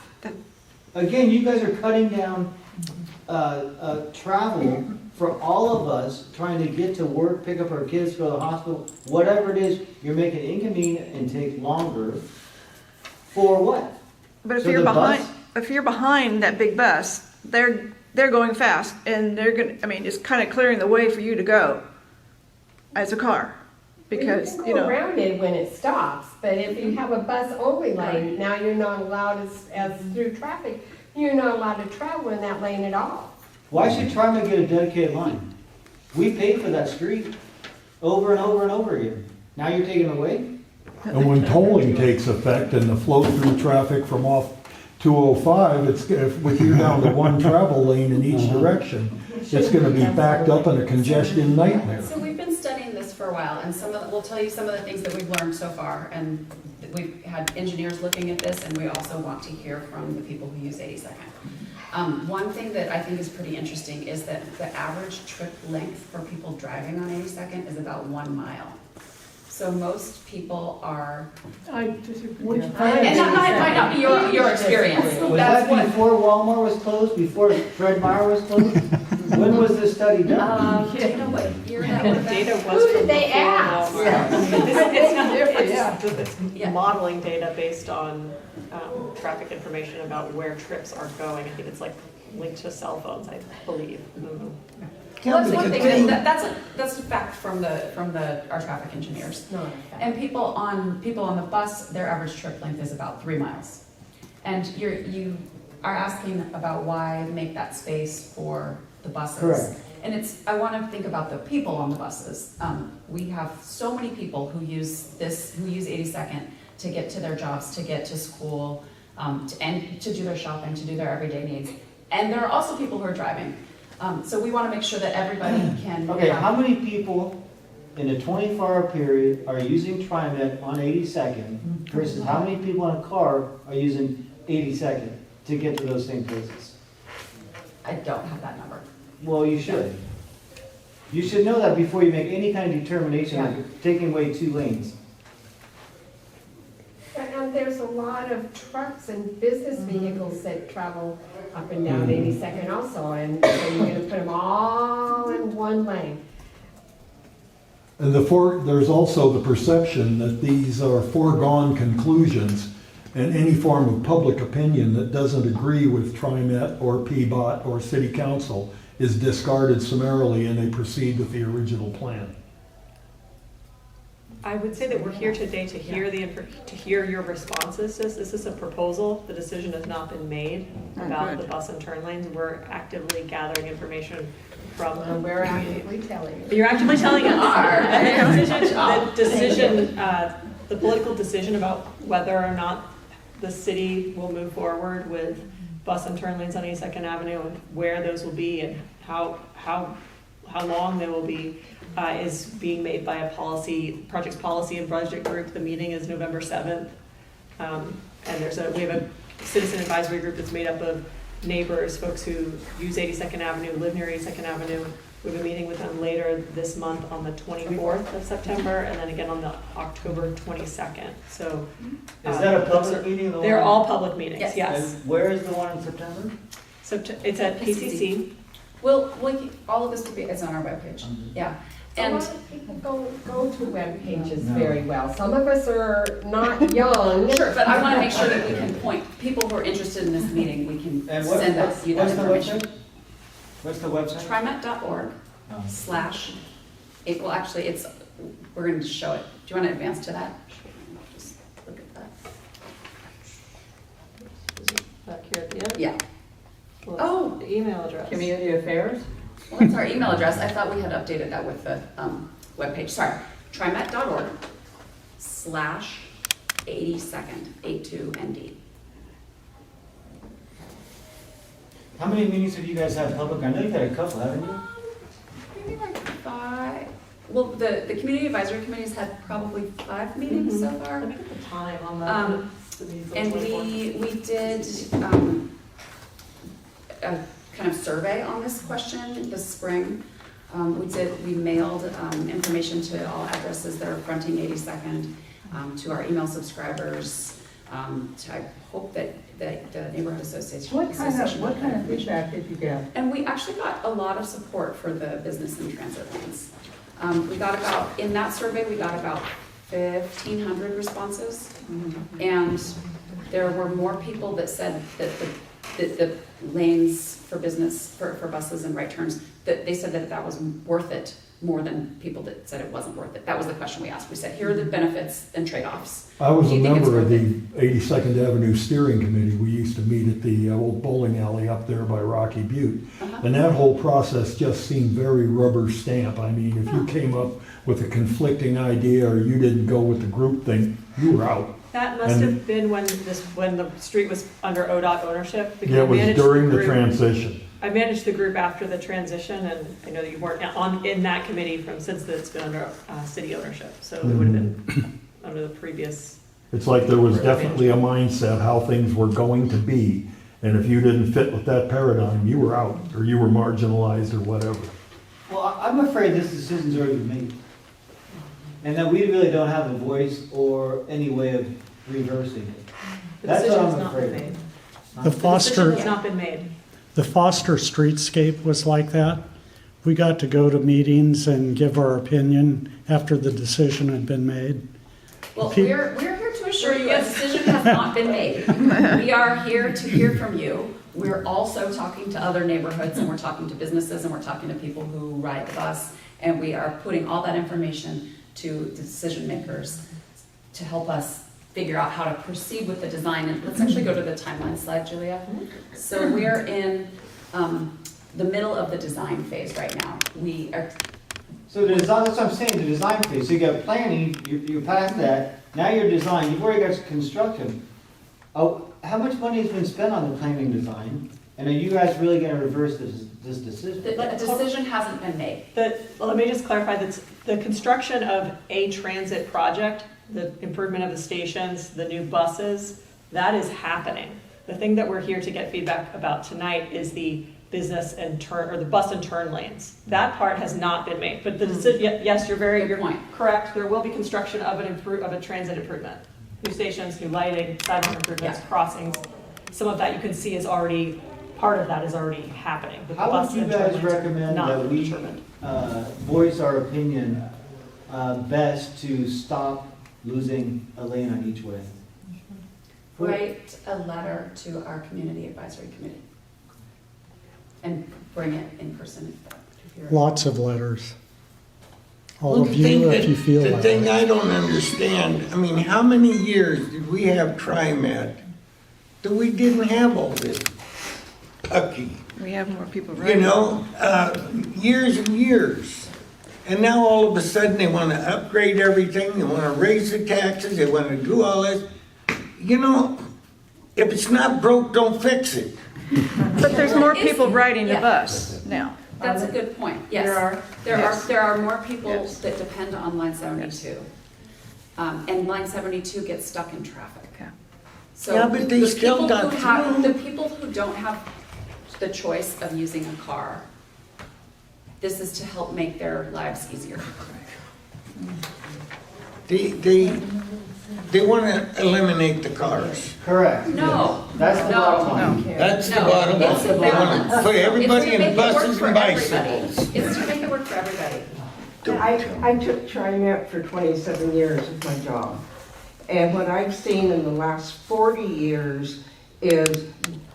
Again, you guys are cutting down travel for all of us trying to get to work, pick up our kids, go to the hospital, whatever it is, you're making it inconvenient and take longer. For what? But if So you're the behind, bus- if you're behind that big bus, they're going fast, and they're gonna. I mean, it's kind of clearing the way for you to go as a car, because you you can go know. around it when it stops, but if you have a bus-only lane, now you're not allowed as through traffic, you're not allowed to travel in that lane at all. Why should TriMet get a dedicated line? We paid for that street over and over and over again. Now you're taking it away? And when tolling takes effect and the flow-through traffic from off 205, if you're down to one travel lane in each direction, it's gonna be backed up in a congestion nightmare. So we've been studying this for a while, and we'll tell you some of the things that we've learned so far. And we've had engineers looking at this, and we also want to hear from the people who use 82nd. One thing that I think is pretty interesting is that the average trip length for people driving on 82nd is about 1 mile. So most people are, I disagree. and that might not be your experience. Was That's that what, before Walmart was closed, before Fred Meyer was closed? When was this study done? do you know what year that would have been? Data was Who did from they before ask? Walmart. It's Yeah. modeling data based on traffic information about where trips are going. I think it's like linked to cell phones, I believe. Mm-hmm. Well, that's one thing, that's a fact from our traffic engineers. No. And people on the bus, their average trip length is about 3 miles. And you are asking about why make that space for the buses. Correct. And I want to think about the people on the buses. We have so many people who use 82nd to get to their jobs, to get to school, and to do their shopping, to do their everyday needs. And there are also people who are driving. So we want to make sure that everybody can. Okay, how many people in a 24-hour period are using TriMet on 82nd versus how many people in a car are using 82nd to get to those same places? I don't have that number. Well, you should. You should know that before you make any kind of determination of taking away 2 lanes. And there's a lot of trucks and business vehicles that travel up and down 82nd also, and so you're gonna put them all in one lane. And there's also the perception that these are foregone conclusions, and any form of public opinion that doesn't agree with TriMet or PBOT or City Council is discarded summarily and they proceed with the original plan. I would say that we're here today to hear your responses. This is a proposal. The decision has not been made about the bus and turn lanes. We're actively gathering information from. And we're actively telling you. You're actively telling us. The political decision about whether or not the city will move forward with bus and turn lanes on 82nd Avenue and where those will be and how long they will be is being made by a project's policy and budget group. The meeting is November 7th. And we have a citizen advisory group that's made up of neighbors, folks who use 82nd Avenue, live near 82nd Avenue. We have a meeting with them later this month on the 24th of September, and then again on the October 22nd. So Is that a public meeting? They're all public meetings, yes. And where is the one in September? So it's at PCC. All of this is on our webpage. Yeah. A lot of people go to web pages very well. Some of us are not young. Sure, but I want to make sure that we can point, people who are interested in this meeting, we can And send you that what's the information. website? What's the website? TriMet.org / well, actually, we're going to show it. Do you want to advance to that? Just look at that. Back here at the end. Yeah. Well, Oh. the email address. Community affairs? Well, that's our email address. I thought we had updated that with the webpage. Sorry. TriMet.org / 82nd, A2ND. How many meetings have you guys had public? I know you've had a couple, haven't you? Maybe like 5. Well, the community advisory committee's had probably 5 meetings so far. Let me get the time on the. And we did a kind of survey on this question this spring. We mailed information to all addresses that are fronting 82nd, to our email subscribers. I hope that the neighborhood association. What kind of feedback did you get? And we actually got a lot of support for the business and transit lanes. We got about, in that survey, we got about 1,500 responses. And there were more people that said that the lanes for business, for buses and right turns, that they said that was worth it more than people that said it wasn't worth it. That was the question we asked. We said, here are the benefits and trade-offs. I was Do a you think it's member of worth the 82nd Avenue Steering Committee. We used to meet at the old bowling alley up there by Rocky Butte. And that whole process just seemed very rubber stamp. I mean, if you came up with a conflicting idea or you didn't go with the group thing, you were out. That must have been when the street was under ODOT ownership. Because Yeah, it I was managed during the group. transition. I managed the group after the transition, and I know that you weren't in that committee since it's been under city ownership. So it would have been under the previous. It's like there was definitely a mindset how things were going to be. And if you didn't fit with that paradigm, you were out or you were marginalized or whatever. Well, I'm afraid this decision's already been made. And that we really don't have a voice or any way of reversing it. The That's what decision's I'm not afraid been of. made. The The Foster, decision has not been made. the Foster streetscape was like that. We got to go to meetings and give our opinion after the decision had been made. Well, Pe- we're here to assure you a decision has not been made. We are here to hear from you. We're also talking to other neighborhoods, and we're talking to businesses, and we're talking to people who ride the bus, and we are putting all that information to decision makers to help us figure out how to proceed with the design. And let's actually go to the timeline slide, Julia. So we're in the middle of the design phase right now. We are. So the design, that's what I'm saying, the design phase. So you got planning, you passed that, now you're design, you've already got construction. Oh, how much money has been spent on the planning design? And are you guys really gonna reverse this decision? The decision hasn't been made. Let me just clarify that the construction of a transit project, the improvement of the stations, the new buses, that is happening. The thing that we're here to get feedback about tonight is the business and turn, or the bus and turn lanes. That part has not been made, but the decision, yes, you're Good point. correct. There will be construction of a transit improvement. New stations, new lighting, sidewalk improvements, crossings. Some of that you can see is already, part of that is already happening. But the How bus would you and turn guys lanes are recommend not that we determined. voice our opinion best to stop losing a lane on each way? Write a letter to our community advisory committee and bring it in person. if you're- Lots of letters. All Well, of the thing you, that- if you feel The like thing it. I don't understand, I mean, how many years did we have TriMet that we didn't have all this ucky? We have more people You riding. know, years and years. And now all of a sudden they want to upgrade everything, they want to raise the taxes, they want to do all this. You know, if it's not broke, don't fix it. But there's more Well, it's- people riding the yeah. bus now. That's a good point, yes. There are more people that depend on line 72. And line 72 gets stuck in traffic. Okay. So Yeah, but they the still people got who have- through. The people who don't have the choice of using a car, this is to help make their lives easier. They want to eliminate the cars. Correct. No. That's the No. bottom line. That's the No, bottom it's a line. They want balance. to put everybody It's to in make it work buses for and everybody. bicycles. It's to make it work for everybody. I took TriMet for 27 years of my job. And what I've seen in the last 40 years is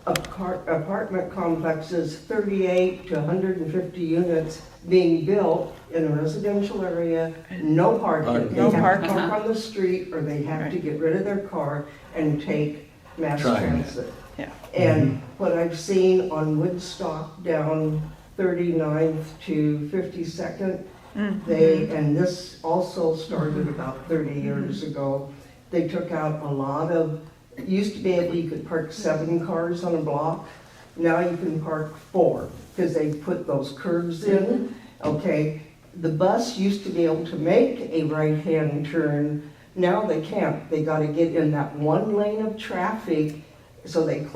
apartment complexes, 38 to 150 units being built in a residential area, no parking. They No have to parking. park on the street or they have to get rid of their car and take mass TriMet. transit. Yeah. And what I've seen on Woodstock down 39th to 52nd, and this also started about 30 years ago, they took out a lot of, it used to be able, you could park 7 cars on a block. Now you can park 4, because they put those curves in, okay? The bus used to be able to make a right-hand turn, now they can't. They gotta get in that one lane of traffic, so they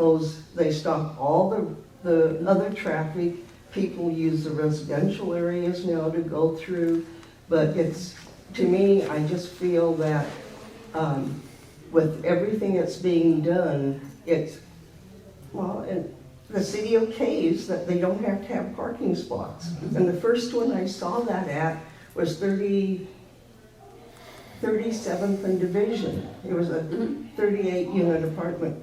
stop all the other traffic. People use the residential areas now to go through, but to me, I just feel that with everything that's being done, and the city okays that they don't have to have parking spots. And the first one I saw that at was 37th and Division. It was a 38-unit apartment,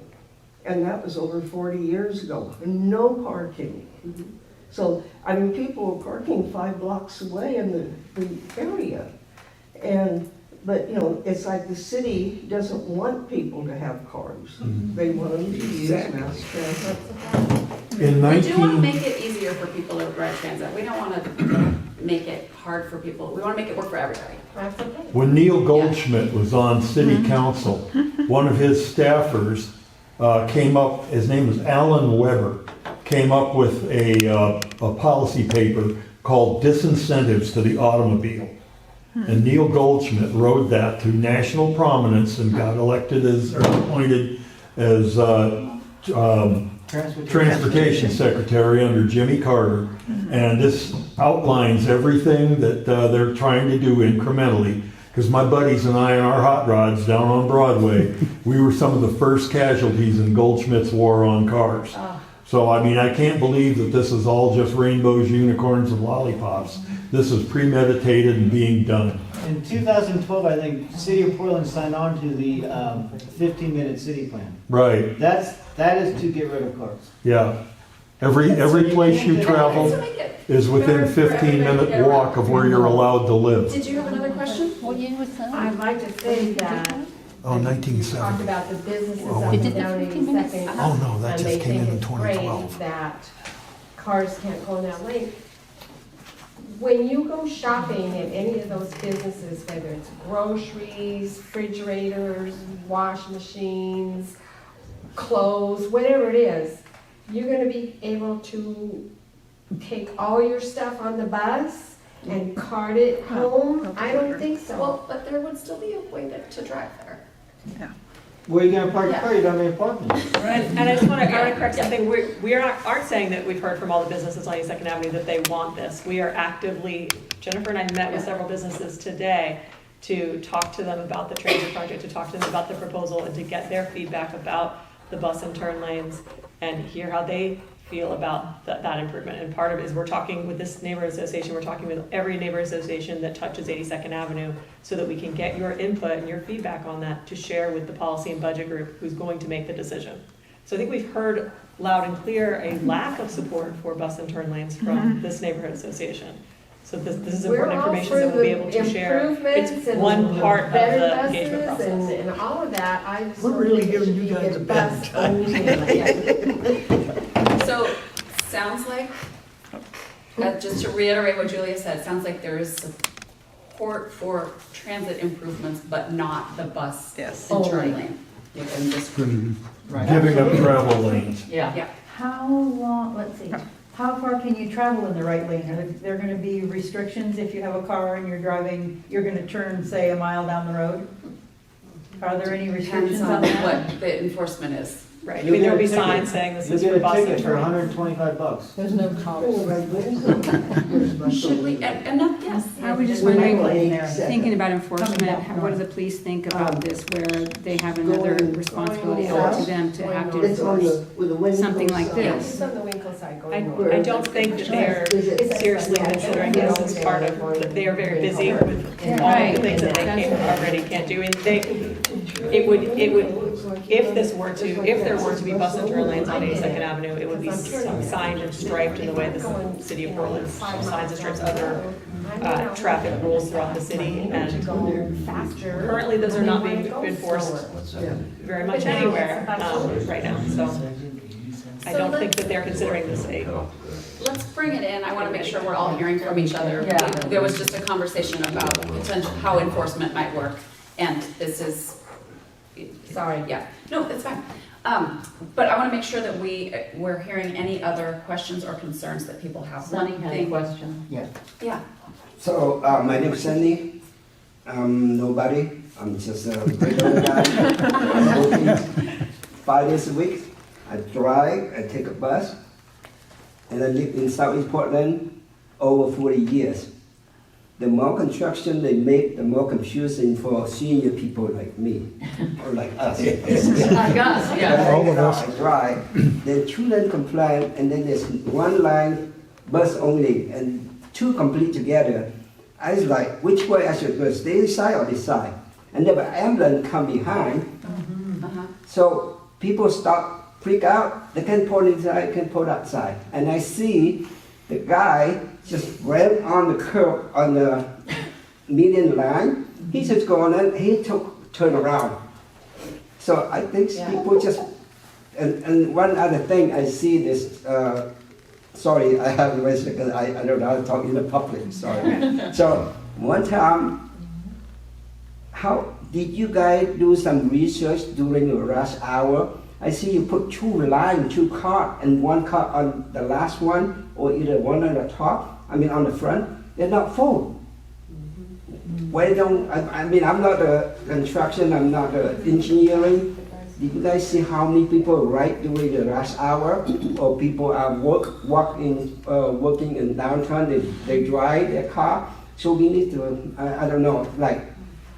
and that was over 40 years ago, and no parking. So, I mean, people were parking 5 blocks away in the area. But, you know, it's like the city doesn't want people to have cars. They want them to use mass transit. In We do want to 19, make it easier for people to ride transit. We don't want to make it hard for people. We want to make it work for everybody. That's okay. when Neil Goldschmidt was on city council, one of his staffers came up, his name was Alan Weber, came up with a policy paper called Disincentives to the Automobile. And Neil Goldschmidt rode that to national prominence and got elected or appointed as Transportation Secretary under Jimmy Carter. And this outlines everything that they're trying to do incrementally. Because my buddies and I in our hot rods down on Broadway, we were some of the first casualties in Goldschmidt's war on cars. So, I mean, I can't believe that this is all just rainbows, unicorns, and lollipops. This is premeditated and being done. In 2012, I think City of Portland signed on to the 15-minute city plan. Right, That is to get rid of cars. yeah. Every place you travel So make it is within better for everybody to 15-minute get walk around. of where you're allowed to live. Did you have another question? I'd like to say that Oh, you 1970. talked about the businesses Oh, up wait. and down 82nd. Oh, no, that and just they came think in it's great 2012. that cars can't go in that lane. When you go shopping at any of those businesses, whether it's groceries, refrigerators, wash machines, clothes, whatever it is, you're gonna be able to take all your stuff on the bus and cart it home? I don't think so. Well, but there would still be a way to drive there. Where are you going to park your car? You don't have any parking. And I just want to correct something. We aren't saying that we've heard from all the businesses on 82nd Avenue that they want this. We are actively, Jennifer and I met with several businesses today to talk to them about the transit project, to talk to them about the proposal, and to get their feedback about the bus and turn lanes and hear how they feel about that improvement. And part of it is we're talking with this neighborhood association, we're talking with every neighborhood association that touches 82nd Avenue so that we can get your input and your feedback on that to share with the policy and budget group who's going to make the decision. So I think we've heard loud and clear a lack of support for bus and turn lanes from this neighborhood association. So this is important information that we'll be able to share. It's one part of the engagement process. And all of that, I just. We're really giving you guys a bad time. So, sounds like, just to reiterate what Julia said, sounds like there is support for transit improvements, but not the bus and turn lane. You can just, Giving up travel lanes. yeah. How long, let's see, how far can you travel in the right lane? Are there gonna be restrictions if you have a car and you're driving, you're gonna turn, say, a mile down the road? Are there any Depends restrictions on on that? what the enforcement is. Right, I You'll mean, there'll be get a ticket. signs saying this You is get for a bus and ticket for turn. $125. There's no cops. Should we, and yes. I was just wondering, thinking about enforcement, what do the police think about this, where they have another responsibility up to them to have to enforce something like this? It's on the Winkle side I going north. don't think that they're seriously considering this as part of, they are very busy with all the things that they already can't do. And it would, if there were to be bus and turn lanes on 82nd Avenue, it would be signed and striped in the way the city of Portland signs and stripes other traffic rules throughout the city. And currently, those are not being enforced very much anywhere right now. So I don't think that they're considering this Let's bring it in. I want to make sure we're all hearing from each other. There was just a conversation about potential, how enforcement might work. And this is Sorry, yeah, no, it's fine. But I want to make sure that we're hearing any other questions or concerns that people have. Sunny had a question. Yeah. Yeah. So, my name is Sandy. I'm nobody. I'm just a regular guy. I'm working 5 days a week. I drive, I take a bus, and I live in Southeast Portland over 40 years. The more construction they make, the more confusing for senior people like me, or like us. Like us, yeah. All of us. I drive, the children complain, and then there's one line, bus only, and two complete together. I was like, which way I should go, this side or this side? And then the ambulance come behind, so people stop, freak out, they can pull inside, can pull outside. And I see the guy just ran on the curb on the median line. He just go on and he turn around. So I think people just, and one other thing I see this, sorry, I have to mention because I don't know how to talk in the public, sorry. So one time, how did you guys do some research during the rush hour? I see you put two lines, two cars, and one car on the last one, or either one on the top, I mean on the front, they're not full. Why don't, I mean, I'm not a construction, I'm not a engineering. Did you guys see how many people ride during the rush hour? Or people are working in downtown, they drive their car? So we need to, I don't know, like,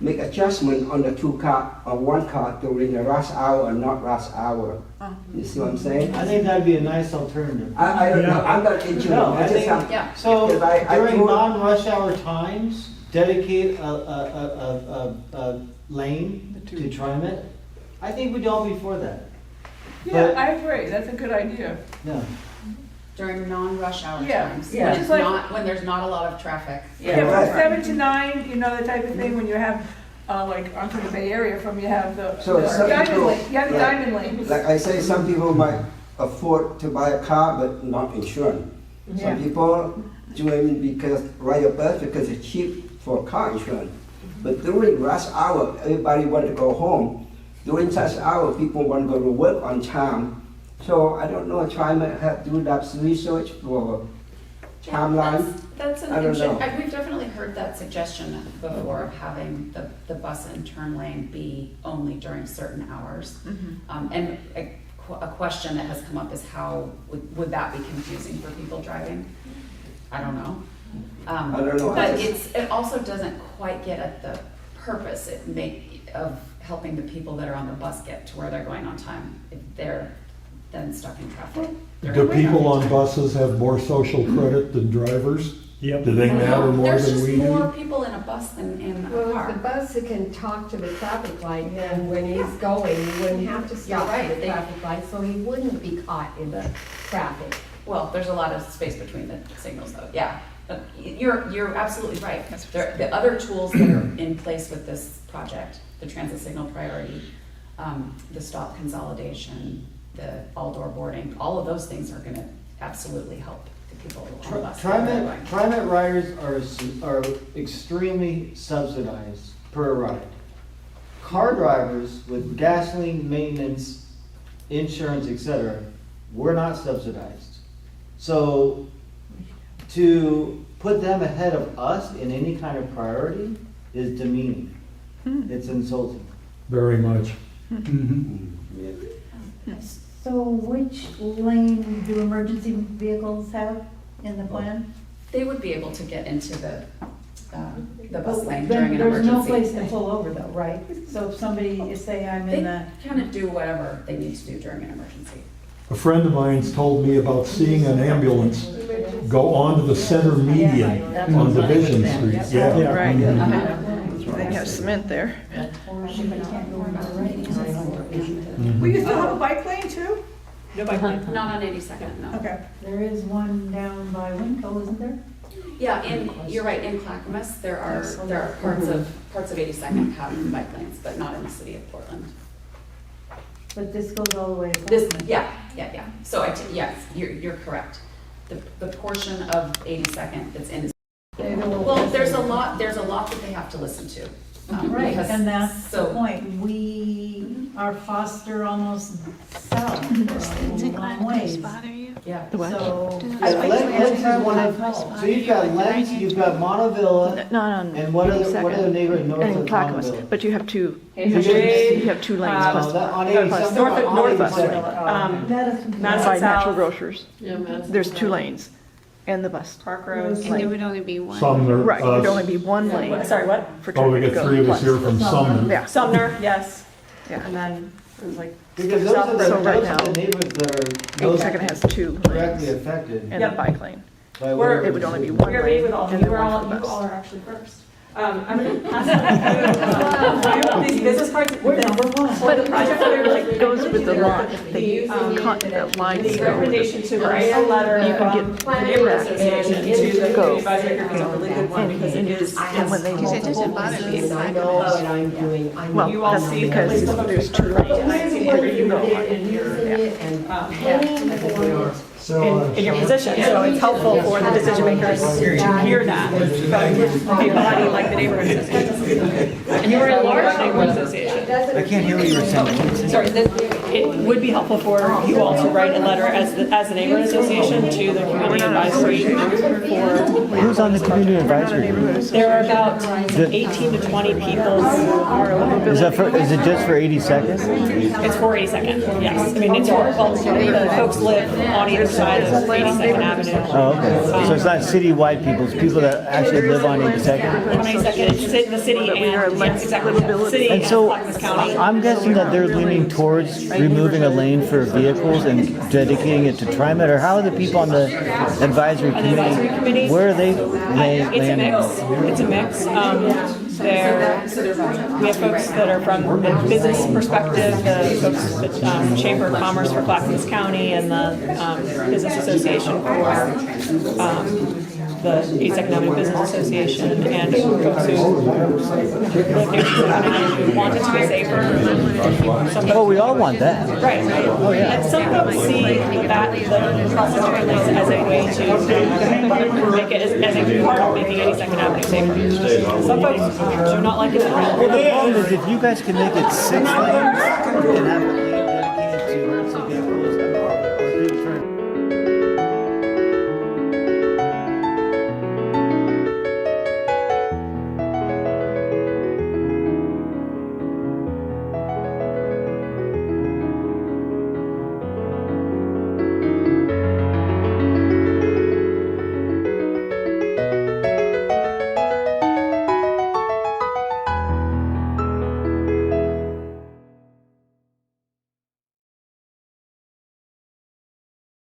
make adjustment on the two car or one car during the rush hour or not rush hour. You see what I'm saying? I think that'd be a nice alternative. I don't know, I'm not into No, it. I think, so because I during told- non-rush hour times, dedicate a lane to TriMet. I think we'd all be for that. Yeah, But- I agree, that's a good idea. Yeah. During non-rush hour Yeah, times. yeah. When Just it's like- when there's not a lot of traffic. Yeah, from 7 to 9, you know, the type of thing, when you have, like, onto the Bay Area from, you have the So some diamond people- lane, you have the like- diamond lane. Like I say, some people might afford to buy a car but not insurance. Yeah. Some people doing because ride a bus because it's cheap for car insurance. But during rush hour, everybody want to go home. During such hour, people want to go to work on time. So I don't know, TriMet have do that research for timeline. That's an I don't know. we've definitely heard that suggestion before of having the bus and turn lane be only during certain hours. And a question that has come up is how would that be confusing for people driving? I don't know. I don't know. But it also doesn't quite get at the purpose of helping the people that are on the bus get to where they're going on time if they're then stuck in traffic. Do people on buses have more social credit than drivers? Yep. Do they matter more There's than just we more do? people in a bus than in a Well, car. if the bus can talk to the traffic light, then when he's going, he wouldn't have to stop You're right, at the they- traffic light, so he wouldn't be caught in the traffic. Well, there's a lot of space between the signals though, yeah. But you're absolutely right. The other tools that are in place with this project, the transit signal priority, the stop consolidation, the all-door boarding, all of those things are gonna absolutely help the people on the bus. TriMet riders are extremely subsidized per ride. Car drivers with gasoline, maintenance, insurance, etc., we're not subsidized. So to put them ahead of us in any kind of priority is demeaning. It's insulting. Very much. So which lane do emergency vehicles have in the plan? They would be able to get into the bus lane Then during an there's no emergency. place to pull over though, right? So if somebody, say I'm in the, They kind of do whatever they need to do during an emergency. A friend of mine's told me about seeing an ambulance go onto the center median on Division Street. Yeah. Right. They have cement there. Mhm. We used to have a bike lane too? No bike lane? Not on 82nd, no. Okay. there is one down by Winco, isn't there? Yeah, you're right, in Clackamas, there are parts of 82nd have bike lanes, but not in the city of Portland. But this goes all the way across. This, yeah. So yes, you're correct. The portion of 82nd that's in, well, there's a lot that they have to listen to. Right, because- and that's the so- point. We our Foster almost south for a long ways. Yeah, The what? so. Lens is one of, so you've got Lens, you've got Montevilla, Not on and what are the neighborhoods north and of Clackamas, Montevilla? but you have two. Hazeltree, You have 2 lanes. No, that on 82nd, north of, on north of 82nd. Madison By Natural South, Grocers. There's 2 lanes and the bus. Park Road. And there would only be one. Sumner. Right, it would only be 1 lane. Sorry, what? For Oh, we traffic got to 3 of go. us here from Sumner. Yeah. Sumner, yes. Yeah. And then it was like. Because those are the, So right those are the now, neighborhoods that are most 82nd has 2 directly lanes affected. and a bike lane. by We're- whatever It would only be decision. 1 We're meeting lane with all, and you then were 1 all, for the you all bus. are actually first. I'm gonna pass out these business cards. But the project that we like Goes with the line, the line the go. recommendation to write a letter You can from get the neighborhood that association and to the go. community advisory group is a really good one because it is. And when they Because it doesn't bother me if I I know what I'm doing. I know. You all that's see because places of there's 2 lanes. where you go. And using it and paying for it. In your position, so it's helpful for the decision makers to hear that from a body like the neighborhood association. And you were a large neighborhood association. I can't hear what you were saying. Sorry, it would be helpful for you all to write a letter as the neighborhood association to the community advisory group for. Who's on the community advisory group? There are about 18 to 20 people who are a little bit. Is it just for 82nd? It's for 82nd, yes. I mean, it's for, well, the folks live on either side of 82nd Avenue. Oh, okay. So it's not citywide people, it's people that actually live on 82nd? 22nd, the city and, yes, exactly, the city And and so Clackamas County. I'm guessing that they're leaning towards removing a lane for vehicles and dedicating it to TriMet, or how are the people on the advisory committee? Where are they It's a mix. It's a mix. We have folks that are from the business perspective, the folks that Chamber of Commerce for Clackamas County and the Business Association for the 82nd Avenue Business Association, and folks who live near who want it to be safer. Well, we all want that. Right. Oh, yeah. And some folks see that the cross-country lanes as a way to make it as a part of making 82nd Avenue safer. Some folks do not like it at all. Well, the problem is if you guys can make it 6 lanes and have a lane